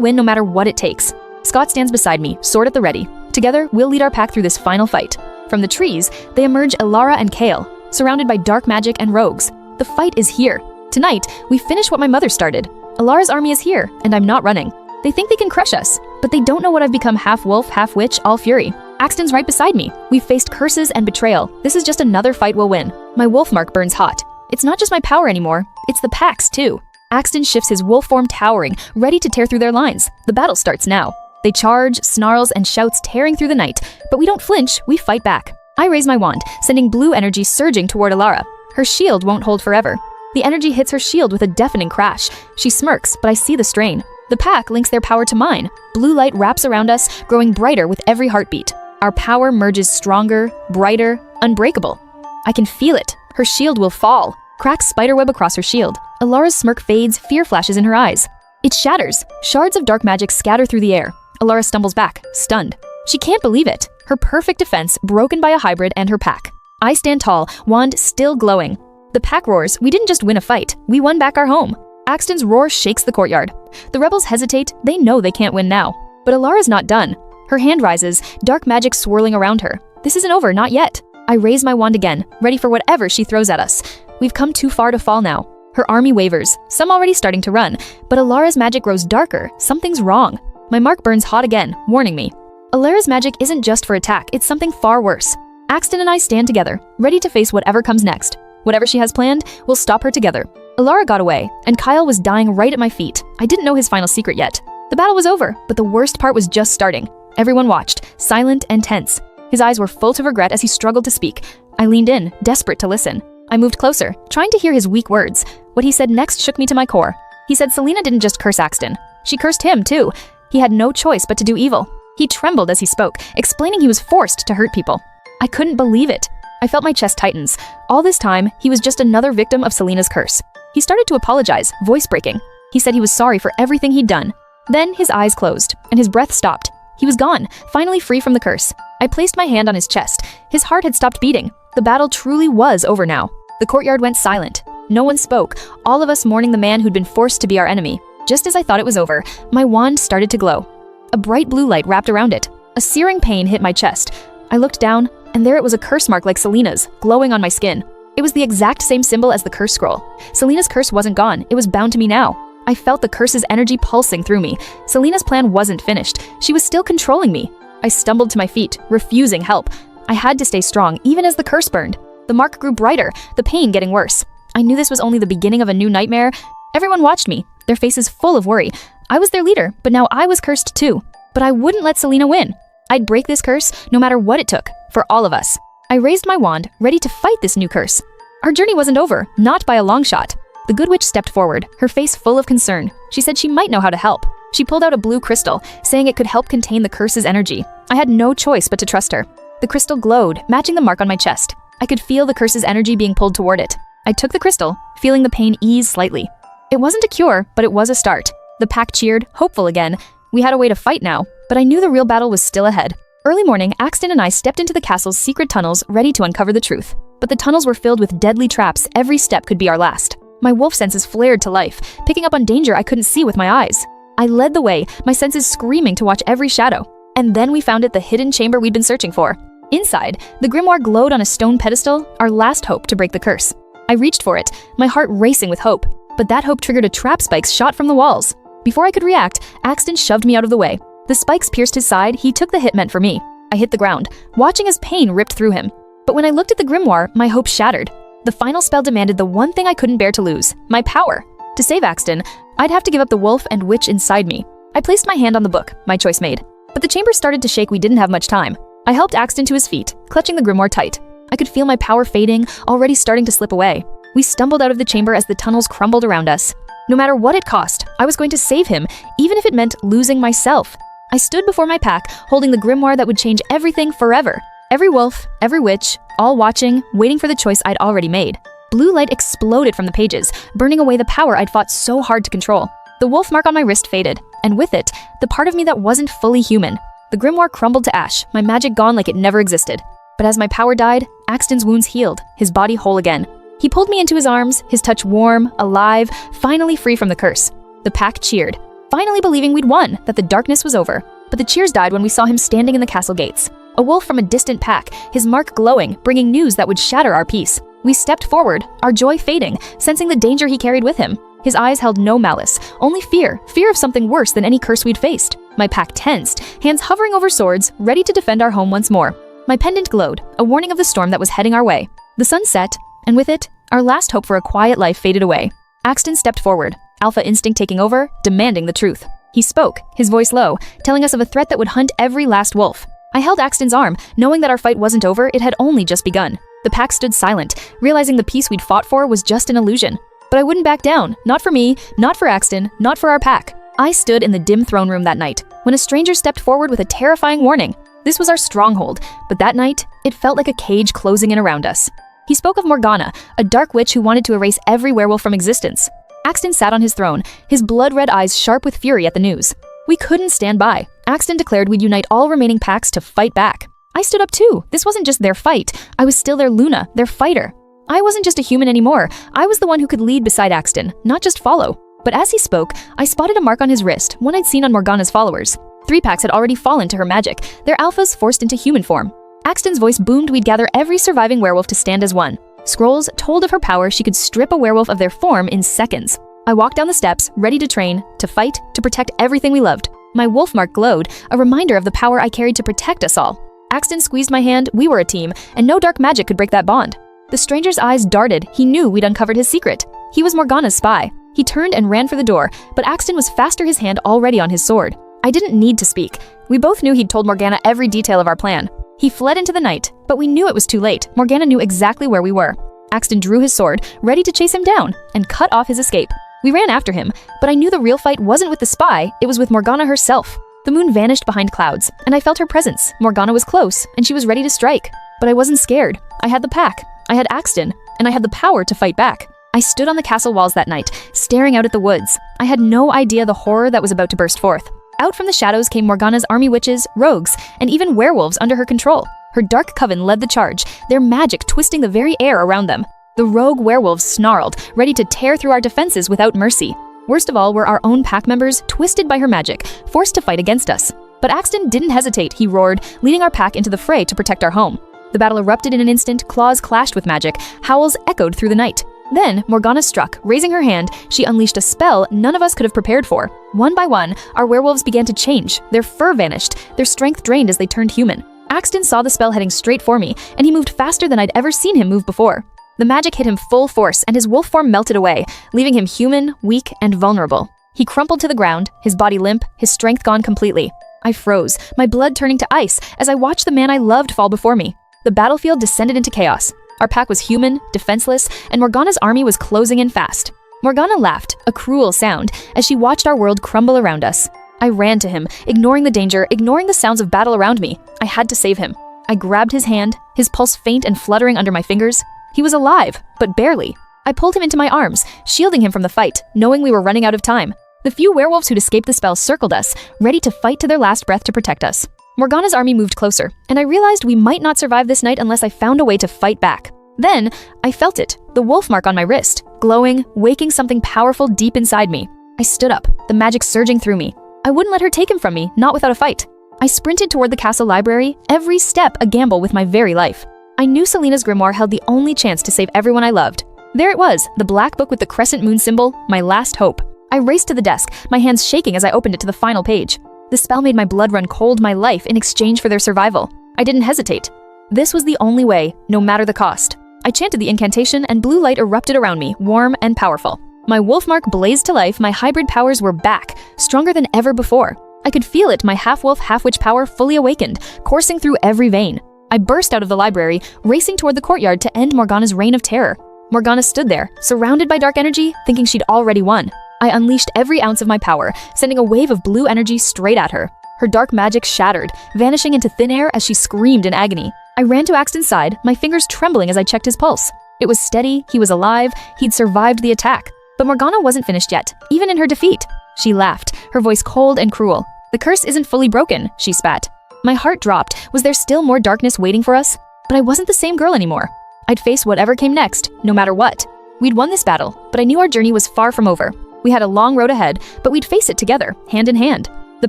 win no matter what it takes. Scott stands beside me, sword at the ready. Together, we'll lead our pack through this final fight. From the trees, they emerge Alara and Kale, surrounded by dark magic and rogues. The fight is here. Tonight, we finish what my mother started. Alara's army is here, and I'm not running. They think they can crush us, but they don't know what I've become, half wolf, half witch, all fury. Axton's right beside me. We've faced curses and betrayal. This is just another fight we'll win. My wolf mark burns hot. It's not just my power anymore, it's the pack's too. Axton shifts his wolf form towering, ready to tear through their lines. The battle starts now. They charge, snarls, and shouts tearing through the night, but we don't flinch, we fight back. I raise my wand, sending blue energy surging toward Alara. Her shield won't hold forever. The energy hits her shield with a deafening crash. She smirks, but I see the strain. The pack links their power to mine. Blue light wraps around us, growing brighter with every heartbeat. Our power merges stronger, brighter, unbreakable. I can feel it. Her shield will fall. Cracks spiderweb across her shield. Alara's smirk fades, fear flashes in her eyes. It shatters. Shards of dark magic scatter through the air. Alara stumbles back, stunned. She can't believe it. Her perfect defense broken by a hybrid and her pack. I stand tall, wand still glowing. The pack roars. We didn't just win a fight. We won back our home. Axton's roar shakes the courtyard. The rebels hesitate. They know they can't win now. But Alara's not done. Her hand rises, dark magic swirling around her. This isn't over, not yet. I raise my wand again, ready for whatever she throws at us. We've come too far to fall now. Her army wavers, some already starting to run, but Alara's magic grows darker. Something's wrong. My mark burns hot again, warning me. Alara's magic isn't just for attack, it's something far worse. Axton and I stand together, ready to face whatever comes next. Whatever she has planned, we'll stop her together. Alara got away, and Kyle was dying right at my feet. I didn't know his final secret yet. The battle was over, but the worst part was just starting. Everyone watched, silent and tense. His eyes were full of regret as he struggled to speak. I leaned in, desperate to listen. I moved closer, trying to hear his weak words. What he said next shook me to my core. He said Selena didn't just curse Axton. She cursed him, too. He had no choice but to do evil. He trembled as he spoke, explaining he was forced to hurt people. I couldn't believe it. I felt my chest tightens. All this time, he was just another victim of Selena's curse. He started to apologize, voice breaking. He said he was sorry for everything he'd done. Then his eyes closed, and his breath stopped. He was gone, finally free from the curse. I placed my hand on his chest. His heart had stopped beating. The battle truly was over now. The courtyard went silent. No one spoke, all of us mourning the man who'd been forced to be our enemy. Just as I thought it was over, my wand started to glow. A bright blue light wrapped around it. A searing pain hit my chest. I looked down, and there it was, a curse mark like Selena's, glowing on my skin. It was the exact same symbol as the curse scroll. Selena's curse wasn't gone, it was bound to me now. I felt the curse's energy pulsing through me. Selena's plan wasn't finished. She was still controlling me. I stumbled to my feet, refusing help. I had to stay strong, even as the curse burned. The mark grew brighter, the pain getting worse. I knew this was only the beginning of a new nightmare. Everyone watched me, their faces full of worry. I was their leader, but now I was cursed too. But I wouldn't let Selena win. I'd break this curse, no matter what it took, for all of us. I raised my wand, ready to fight this new curse. Our journey wasn't over, not by a long shot. The good witch stepped forward, her face full of concern. She said she might know how to help. She pulled out a blue crystal, saying it could help contain the curse's energy. I had no choice but to trust her. The crystal glowed, matching the mark on my chest. I could feel the curse's energy being pulled toward it. I took the crystal, feeling the pain ease slightly. It wasn't a cure, but it was a start. The pack cheered, hopeful again. We had a way to fight now, but I knew the real battle was still ahead. Early morning, Axton and I stepped into the castle's secret tunnels, ready to uncover the truth. But the tunnels were filled with deadly traps. Every step could be our last. My wolf senses flared to life, picking up on danger I couldn't see with my eyes. I led the way, my senses screaming to watch every shadow. And then we found the hidden chamber we'd been searching for. Inside, the grimoire glowed on a stone pedestal, our last hope to break the curse. I reached for it, my heart racing with hope. But that hope triggered a trap spikes shot from the walls. Before I could react, Axton shoved me out of the way. The spikes pierced his side, he took the hit meant for me. I hit the ground, watching as pain ripped through him. But when I looked at the grimoire, my hope shattered. The final spell demanded the one thing I couldn't bear to lose, my power. To save Axton, I'd have to give up the wolf and witch inside me. I placed my hand on the book, my choice made. But the chamber started to shake, we didn't have much time. I helped Axton to his feet, clutching the grimoire tight. I could feel my power fading, already starting to slip away. We stumbled out of the chamber as the tunnels crumbled around us. No matter what it cost, I was going to save him, even if it meant losing myself. I stood before my pack, holding the grimoire that would change everything forever. Every wolf, every witch, all watching, waiting for the choice I'd already made. Blue light exploded from the pages, burning away the power I'd fought so hard to control. The wolf mark on my wrist faded, and with it, the part of me that wasn't fully human. The grimoire crumbled to ash, my magic gone like it never existed. But as my power died, Axton's wounds healed, his body whole again. He pulled me into his arms, his touch warm, alive, finally free from the curse. The pack cheered, finally believing we'd won, that the darkness was over. But the cheers died when we saw him standing in the castle gates. A wolf from a distant pack, his mark glowing, bringing news that would shatter our peace. We stepped forward, our joy fading, sensing the danger he carried with him. His eyes held no malice, only fear of something worse than any curse we'd faced. My pack tensed, hands hovering over swords, ready to defend our home once more. My pendant glowed, a warning of the storm that was heading our way. The sun set, and with it, our last hope for a quiet life faded away. Axton stepped forward, alpha instinct taking over, demanding the truth. He spoke, his voice low, telling us of a threat that would hunt every last wolf. I held Axton's arm, knowing that our fight wasn't over, it had only just begun. The pack stood silent, realizing the peace we'd fought for was just an illusion. But I wouldn't back down, not for me, not for Axton, not for our pack. I stood in the dim throne room that night, when a stranger stepped forward with a terrifying warning. This was our stronghold, but that night, it felt like a cage closing in around us. He spoke of Morgana, a dark witch who wanted to erase every werewolf from existence. Axton sat on his throne, his blood-red eyes sharp with fury at the news. We couldn't stand by. Axton declared we'd unite all remaining packs to fight back. I stood up too. This wasn't just their fight. I was still their Luna, their fighter. I wasn't just a human anymore. I was the one who could lead beside Axton, not just follow. But as he spoke, I spotted a mark on his wrist, one I'd seen on Morgana's followers. 3 packs had already fallen to her magic, their alphas forced into human form. Axton's voice boomed we'd gather every surviving werewolf to stand as one. Scrolls told of her power she could strip a werewolf of their form in seconds. I walked down the steps, ready to train, to fight, to protect everything we loved. My wolf mark glowed, a reminder of the power I carried to protect us all. Axton squeezed my hand, we were a team, and no dark magic could break that bond. The stranger's eyes darted, he knew we'd uncovered his secret. He was Morgana's spy. He turned and ran for the door, but Axton was faster, his hand already on his sword. I didn't need to speak. We both knew he'd told Morgana every detail of our plan. He fled into the night, but we knew it was too late. Morgana knew exactly where we were. Axton drew his sword, ready to chase him down, and cut off his escape. We ran after him, but I knew the real fight wasn't with the spy, it was with Morgana herself. The moon vanished behind clouds, and I felt her presence. Morgana was close, and she was ready to strike. But I wasn't scared. I had the pack, I had Axton, and I had the power to fight back. I stood on the castle walls that night, staring out at the woods. I had no idea the horror that was about to burst forth. Out from the shadows came Morgana's army witches, rogues, and even werewolves under her control. Her dark coven led the charge, their magic twisting the very air around them. The rogue werewolves snarled, ready to tear through our defenses without mercy. Worst of all were our own pack members, twisted by her magic, forced to fight against us. But Axton didn't hesitate, he roared, leading our pack into the fray to protect our home. The battle erupted in an instant, claws clashed with magic, howls echoed through the night. Then, Morgana struck. Raising her hand, she unleashed a spell none of us could have prepared for. One by one, our werewolves began to change. Their fur vanished, their strength drained as they turned human. Axton saw the spell heading straight for me, and he moved faster than I'd ever seen him move before. The magic hit him full force, and his wolf form melted away, leaving him human, weak, and vulnerable. He crumpled to the ground, his body limp, his strength gone completely. I froze, my blood turning to ice, as I watched the man I loved fall before me. The battlefield descended into chaos. Our pack was human, defenseless, and Morgana's army was closing in fast. Morgana laughed, a cruel sound, as she watched our world crumble around us. I ran to him, ignoring the danger, ignoring the sounds of battle around me. I had to save him. I grabbed his hand, his pulse faint and fluttering under my fingers. He was alive, but barely. I pulled him into my arms, shielding him from the fight, knowing we were running out of time. The few werewolves who'd escaped the spell circled us, ready to fight to their last breath to protect us. Morgana's army moved closer, and I realized we might not survive this night unless I found a way to fight back. Then, I felt it, the wolf mark on my wrist, glowing, waking something powerful deep inside me. I stood up, the magic surging through me. I wouldn't let her take him from me, not without a fight. I sprinted toward the castle library, every step a gamble with my very life. I knew Selena's grimoire held the only chance to save everyone I loved. There it was, the black book with the crescent moon symbol, my last hope. I raced to the desk, my hands shaking as I opened it to the final page. The spell made my blood run cold my life in exchange for their survival. I didn't hesitate. This was the only way, no matter the cost. I chanted the incantation and blue light erupted around me, warm and powerful. My wolf mark blazed to life, my hybrid powers were back, stronger than ever before. I could feel it, my half-wolf, half-witch power fully awakened, coursing through every vein. I burst out of the library, racing toward the courtyard to end Morgana's reign of terror. Morgana stood there, surrounded by dark energy, thinking she'd already won. I unleashed every ounce of my power, sending a wave of blue energy straight at her. Her dark magic shattered, vanishing into thin air as she screamed in agony. I ran to Axton's side, my fingers trembling as I checked his pulse. It was steady, he was alive, he'd survived the attack. But Morgana wasn't finished yet, even in her defeat. She laughed, her voice cold and cruel. "The curse isn't fully broken," she spat. My heart dropped. Was there still more darkness waiting for us? But I wasn't the same girl anymore. I'd face whatever came next, no matter what. We'd won this battle, but I knew our journey was far from over. We had a long road ahead, but we'd face it together, hand in hand. The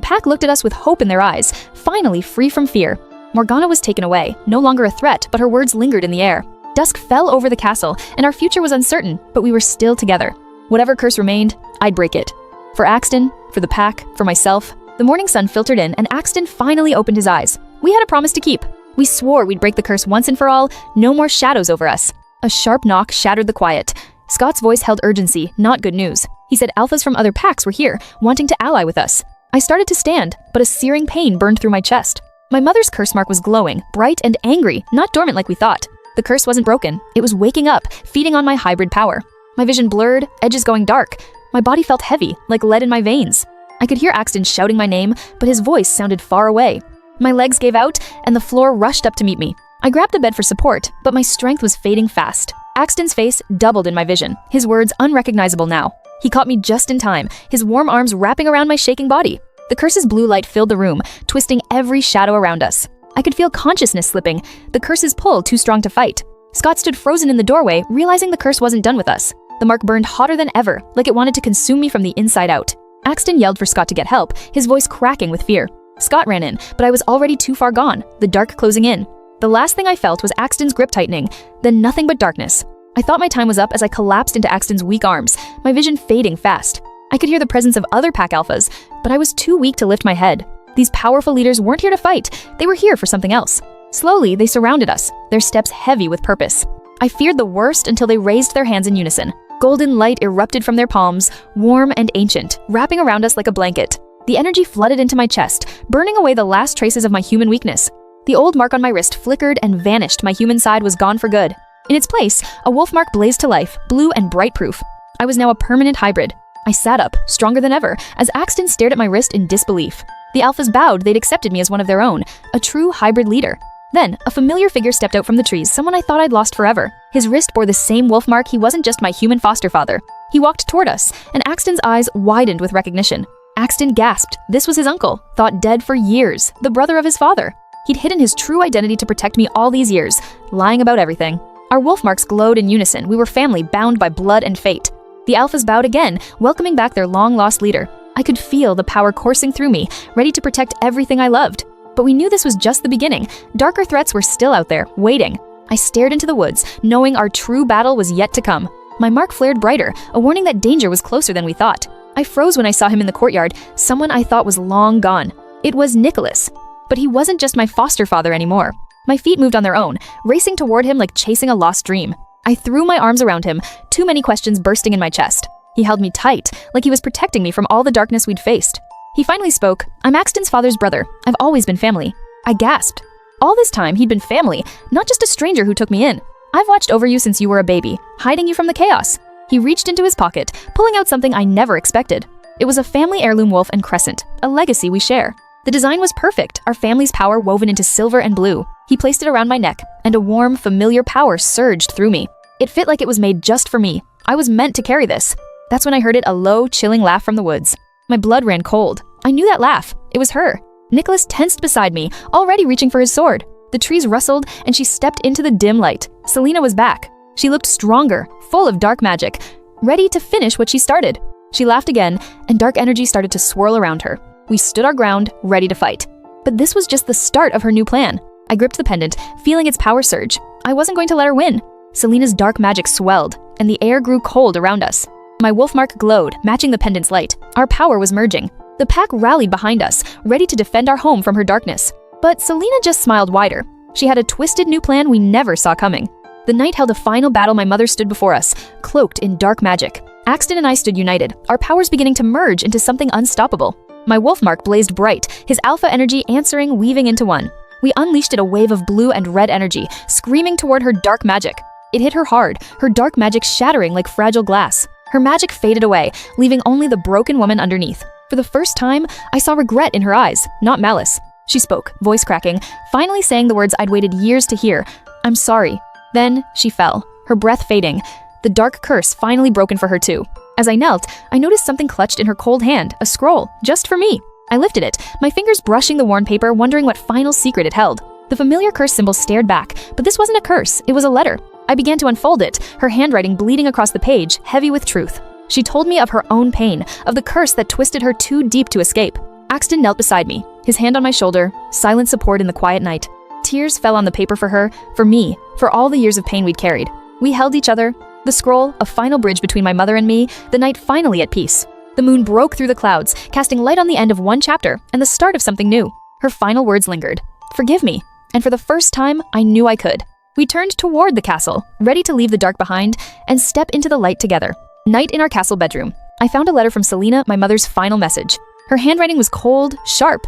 pack looked at us with hope in their eyes, finally free from fear. Morgana was taken away, no longer a threat, but her words lingered in the air. Dusk fell over the castle, and our future was uncertain, but we were still together. Whatever curse remained, I'd break it. For Axton, for the pack, for myself. The morning sun filtered in, and Axton finally opened his eyes. We had a promise to keep. We swore we'd break the curse once and for all, no more shadows over us. A sharp knock shattered the quiet. Scott's voice held urgency, not good news. He said alphas from other packs were here, wanting to ally with us. I started to stand, but a searing pain burned through my chest. My mother's curse mark was glowing, bright and angry, not dormant like we thought. The curse wasn't broken. It was waking up, feeding on my hybrid power. My vision blurred, edges going dark. My body felt heavy, like lead in my veins. I could hear Axton shouting my name, but his voice sounded far away. My legs gave out, and the floor rushed up to meet me. I grabbed the bed for support, but my strength was fading fast. Axton's face doubled in my vision, his words unrecognizable now. He caught me just in time, his warm arms wrapping around my shaking body. The curse's blue light filled the room, twisting every shadow around us. I could feel consciousness slipping, the curse's pull too strong to fight. Scott stood frozen in the doorway, realizing the curse wasn't done with us. The mark burned hotter than ever, like it wanted to consume me from the inside out. Axton yelled for Scott to get help, his voice cracking with fear. Scott ran in, but I was already too far gone, the dark closing in. The last thing I felt was Axton's grip tightening, then nothing but darkness. I thought my time was up as I collapsed into Axton's weak arms, my vision fading fast. I could hear the presence of other pack alphas, but I was too weak to lift my head. These powerful leaders weren't here to fight, they were here for something else. Slowly, they surrounded us, their steps heavy with purpose. I feared the worst until they raised their hands in unison. Golden light erupted from their palms, warm and ancient, wrapping around us like a blanket. The energy flooded into my chest, burning away the last traces of my human weakness. The old mark on my wrist flickered and vanished, my human side was gone for good. In its place, a wolf mark blazed to life, blue and bright proof. I was now a permanent hybrid. I sat up, stronger than ever, as Axton stared at my wrist in disbelief. The alphas bowed, they'd accepted me as one of their own, a true hybrid leader. Then, a familiar figure stepped out from the trees, someone I thought I'd lost forever. His wrist bore the same wolf mark, he wasn't just my human foster father. He walked toward us, and Axton's eyes widened with recognition. Axton gasped. This was his uncle, thought dead for years, the brother of his father. He'd hidden his true identity to protect me all these years, lying about everything. Our wolf marks glowed in unison, we were family bound by blood and fate. The alphas bowed again, welcoming back their long-lost leader. I could feel the power coursing through me, ready to protect everything I loved. But we knew this was just the beginning. Darker threats were still out there, waiting. I stared into the woods, knowing our true battle was yet to come. My mark flared brighter, a warning that danger was closer than we thought. I froze when I saw him in the courtyard, someone I thought was long gone. It was Nicholas. But he wasn't just my foster father anymore. My feet moved on their own, racing toward him like chasing a lost dream. I threw my arms around him, too many questions bursting in my chest. He held me tight, like he was protecting me from all the darkness we'd faced. He finally spoke. "I'm Axton's father's brother. I've always been family." I gasped. All this time, he'd been family, not just a stranger who took me in. "I've watched over you since you were a baby, hiding you from the chaos." He reached into his pocket, pulling out something I never expected. It was a family heirloom wolf and crescent, a legacy we share. The design was perfect, our family's power woven into silver and blue. He placed it around my neck, and a warm, familiar power surged through me. It fit like it was made just for me. I was meant to carry this. That's when I heard a low, chilling laugh from the woods. My blood ran cold. I knew that laugh. It was her. Nicholas tensed beside me, already reaching for his sword. The trees rustled, and she stepped into the dim light. Selena was back. She looked stronger, full of dark magic, ready to finish what she started. She laughed again, and dark energy started to swirl around her. We stood our ground, ready to fight. But this was just the start of her new plan. I gripped the pendant, feeling its power surge. I wasn't going to let her win. Selena's dark magic swelled, and the air grew cold around us. My wolf mark glowed, matching the pendant's light. Our power was merging. The pack rallied behind us, ready to defend our home from her darkness. But Selena just smiled wider. She had a twisted new plan we never saw coming. The night held a final battle. My mother stood before us, cloaked in dark magic. Axton and I stood united, our powers beginning to merge into something unstoppable. My wolf mark blazed bright, his alpha energy answering, weaving into one. We unleashed it, a wave of blue and red energy, screaming toward her dark magic. It hit her hard, her dark magic shattering like fragile glass. Her magic faded away, leaving only the broken woman underneath. For the first time, I saw regret in her eyes, not malice. She spoke, voice cracking, finally saying the words I'd waited years to hear. "I'm sorry." Then she fell, her breath fading, the dark curse finally broken for her too. As I knelt, I noticed something clutched in her cold hand, a scroll, just for me. I lifted it, my fingers brushing the worn paper, wondering what final secret it held. The familiar curse symbol stared back, but this wasn't a curse, it was a letter. I began to unfold it, her handwriting bleeding across the page, heavy with truth. She told me of her own pain, of the curse that twisted her too deep to escape. Axton knelt beside me, his hand on my shoulder, silent support in the quiet night. Tears fell on the paper for her, for me, for all the years of pain we'd carried. We held each other. The scroll, a final bridge between my mother and me, the night finally at peace. The moon broke through the clouds, casting light on the end of one chapter and the start of something new. Her final words lingered. "Forgive me." And for the first time, I knew I could. We turned toward the castle, ready to leave the dark behind and step into the light together. Night in our castle bedroom. I found a letter from Selena, my mother's final message. Her handwriting was cold, sharp,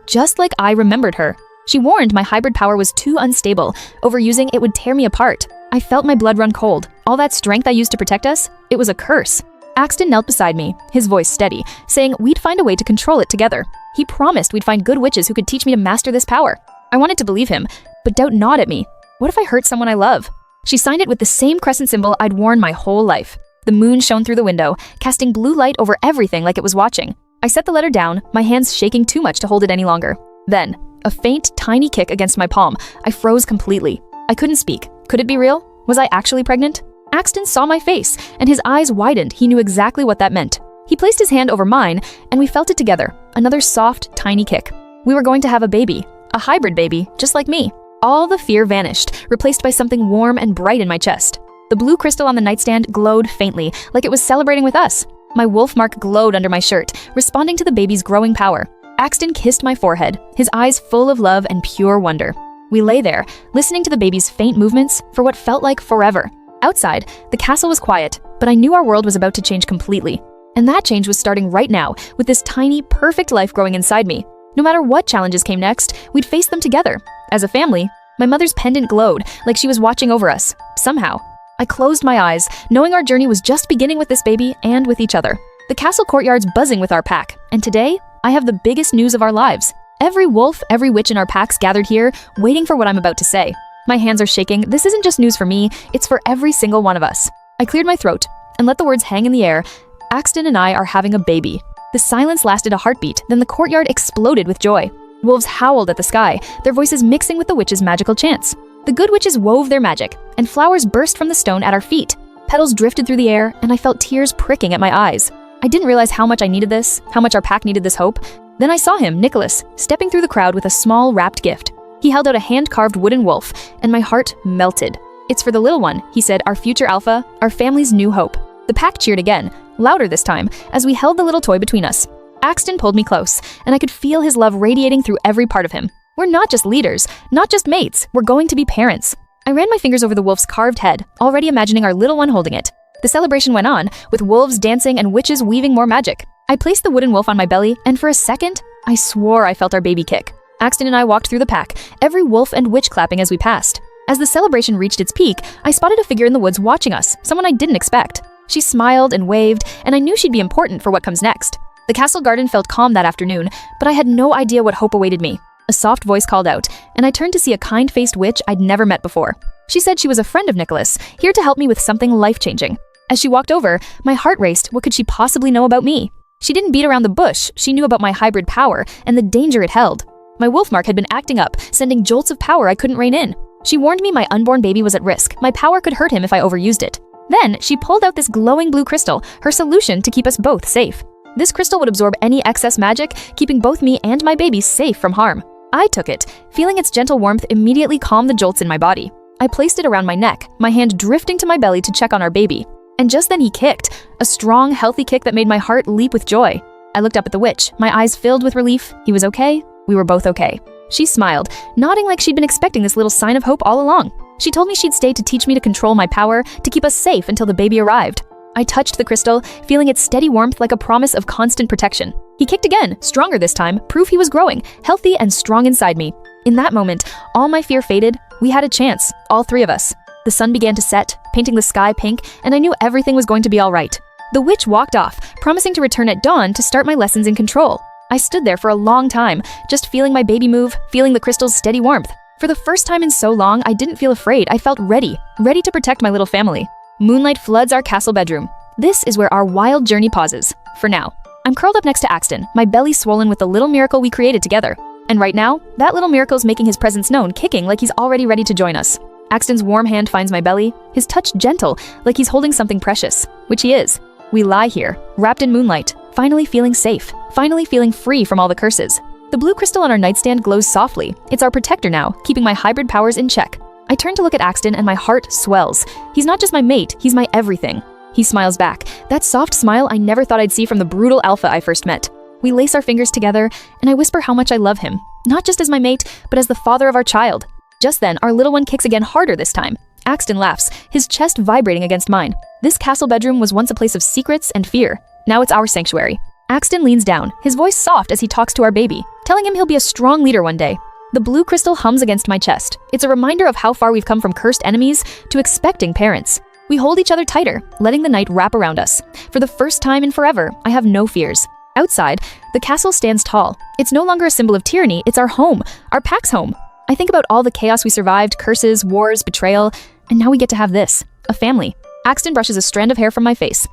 just like I remembered her. She warned my hybrid power was too unstable. Overusing it would tear me apart. I felt my blood run cold. All that strength I used to protect us, it was a curse. Axton knelt beside me, his voice steady, saying we'd find a way to control it together. He promised we'd find good witches who could teach me to master this power. I wanted to believe him, but doubt gnawed at me. What if I hurt someone I love? She signed it with the same crescent symbol I'd worn my whole life. The moon shone through the window, casting blue light over everything like it was watching. I set the letter down, my hands shaking too much to hold it any longer. Then, a faint, tiny kick against my palm. I froze completely. I couldn't speak. Could it be real? Was I actually pregnant? Axton saw my face, and his eyes widened. He knew exactly what that meant. He placed his hand over mine, and we felt it together. Another soft, tiny kick. We were going to have a baby. A hybrid baby, just like me. All the fear vanished, replaced by something warm and bright in my chest. The blue crystal on the nightstand glowed faintly, like it was celebrating with us. My wolf mark glowed under my shirt, responding to the baby's growing power. Axton kissed my forehead, his eyes full of love and pure wonder. We lay there, listening to the baby's faint movements for what felt like forever. Outside, the castle was quiet, but I knew our world was about to change completely. And that change was starting right now, with this tiny, perfect life growing inside me. No matter what challenges came next, we'd face them together. As a family, my mother's pendant glowed, like she was watching over us, somehow. I closed my eyes, knowing our journey was just beginning with this baby and with each other. The castle courtyard's buzzing with our pack, and today, I have the biggest news of our lives. Every wolf, every witch in our packs gathered here, waiting for what I'm about to say. My hands are shaking. This isn't just news for me, it's for every single one of us. I cleared my throat and let the words hang in the air. Axton and I are having a baby. The silence lasted a heartbeat, then the courtyard exploded with joy. Wolves howled at the sky, their voices mixing with the witches' magical chants. The good witches wove their magic, and flowers burst from the stone at our feet. Petals drifted through the air, and I felt tears pricking at my eyes. I didn't realize how much I needed this, how much our pack needed this hope. Then I saw him, Nicholas, stepping through the crowd with a small wrapped gift. He held out a hand-carved wooden wolf, and my heart melted. "It's for the little one," he said, "our future alpha, our family's new hope." The pack cheered again, louder this time, as we held the little toy between us. Axton pulled me close, and I could feel his love radiating through every part of him. We're not just leaders, not just mates, we're going to be parents. I ran my fingers over the wolf's carved head, already imagining our little one holding it. The celebration went on, with wolves dancing and witches weaving more magic. I placed the wooden wolf on my belly, and for a second, I swore I felt our baby kick. Axton and I walked through the pack, every wolf and witch clapping as we passed. As the celebration reached its peak, I spotted a figure in the woods watching us, someone I didn't expect. She smiled and waved, and I knew she'd be important for what comes next. The castle garden felt calm that afternoon, but I had no idea what hope awaited me. A soft voice called out, and I turned to see a kind-faced witch I'd never met before. She said she was a friend of Nicholas, here to help me with something life-changing. As she walked over, my heart raced. What could she possibly know about me? She didn't beat around the bush. She knew about my hybrid power and the danger it held. My wolf mark had been acting up, sending jolts of power I couldn't rein in. She warned me my unborn baby was at risk. My power could hurt him if I overused it. Then, she pulled out this glowing blue crystal, her solution to keep us both safe. This crystal would absorb any excess magic, keeping both me and my baby safe from harm. I took it, feeling its gentle warmth immediately calm the jolts in my body. I placed it around my neck, my hand drifting to my belly to check on our baby. And just then he kicked, a strong, healthy kick that made my heart leap with joy. I looked up at the witch, my eyes filled with relief. He was okay. We were both okay. She smiled, nodding like she'd been expecting this little sign of hope all along. She told me she'd stay to teach me to control my power, to keep us safe until the baby arrived. I touched the crystal, feeling its steady warmth like a promise of constant protection. He kicked again, stronger this time, proof he was growing, healthy and strong inside me. In that moment, all my fear faded. We had a chance, all three of us. The sun began to set, painting the sky pink, and I knew everything was going to be all right. The witch walked off, promising to return at dawn to start my lessons in control. I stood there for a long time, just feeling my baby move, feeling the crystal's steady warmth. For the first time in so long, I didn't feel afraid. I felt ready to protect my little family. Moonlight floods our castle bedroom. This is where our wild journey pauses, for now. I'm curled up next to Axton, my belly swollen with the little miracle we created together. And right now, that little miracle's making his presence known, kicking like he's already ready to join us. Axton's warm hand finds my belly, his touch gentle, like he's holding something precious, which he is. We lie here, wrapped in moonlight, finally feeling safe, finally feeling free from all the curses. The blue crystal on our nightstand glows softly. It's our protector now, keeping my hybrid powers in check. I turn to look at Axton and my heart swells. He's not just my mate, he's my everything. He smiles back, that soft smile I never thought I'd see from the brutal alpha I first met. We lace our fingers together, and I whisper how much I love him, not just as my mate, but as the father of our child. Just then, our little one kicks again harder this time. Axton laughs, his chest vibrating against mine. This castle bedroom was once a place of secrets and fear. Now it's our sanctuary. Axton leans down, his voice soft as he talks to our baby, telling him he'll be a strong leader one day. The blue crystal hums against my chest. It's a reminder of how far we've come from cursed enemies to expecting parents. We hold each other tighter, letting the night wrap around us. For the first time in forever, I have no fears. Outside, the castle stands tall. It's no longer a symbol of tyranny, it's our home, our pack's home. I think about all the chaos we survived, curses, wars, betrayal, and now we get to have this, a family. Axton brushes a strand of hair from my face.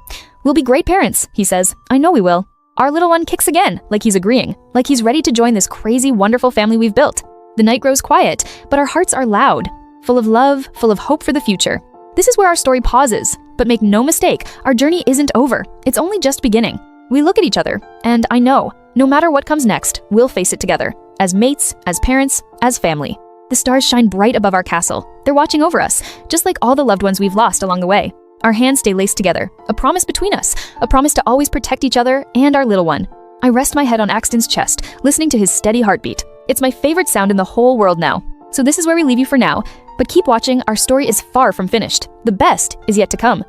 We'll be great parents, he says. I know we will. Our little one kicks again, like he's agreeing, like he's ready to join this crazy, wonderful family we've built. The night grows quiet, but our hearts are loud, full of love, full of hope for the future. This is where our story pauses, but make no mistake, our journey isn't over. It's only just beginning. We look at each other, and I know, no matter what comes next, we'll face it together, as mates, as parents, as family. The stars shine bright above our castle. They're watching over us, just like all the loved ones we've lost along the way. Our hands stay laced together, a promise between us, a promise to always protect each other and our little one. I rest my head on Axton's chest, listening to his steady heartbeat. It's my favorite sound in the whole world now. So this is where we leave you for now, but keep watching, our story is far from finished. The best is yet to come.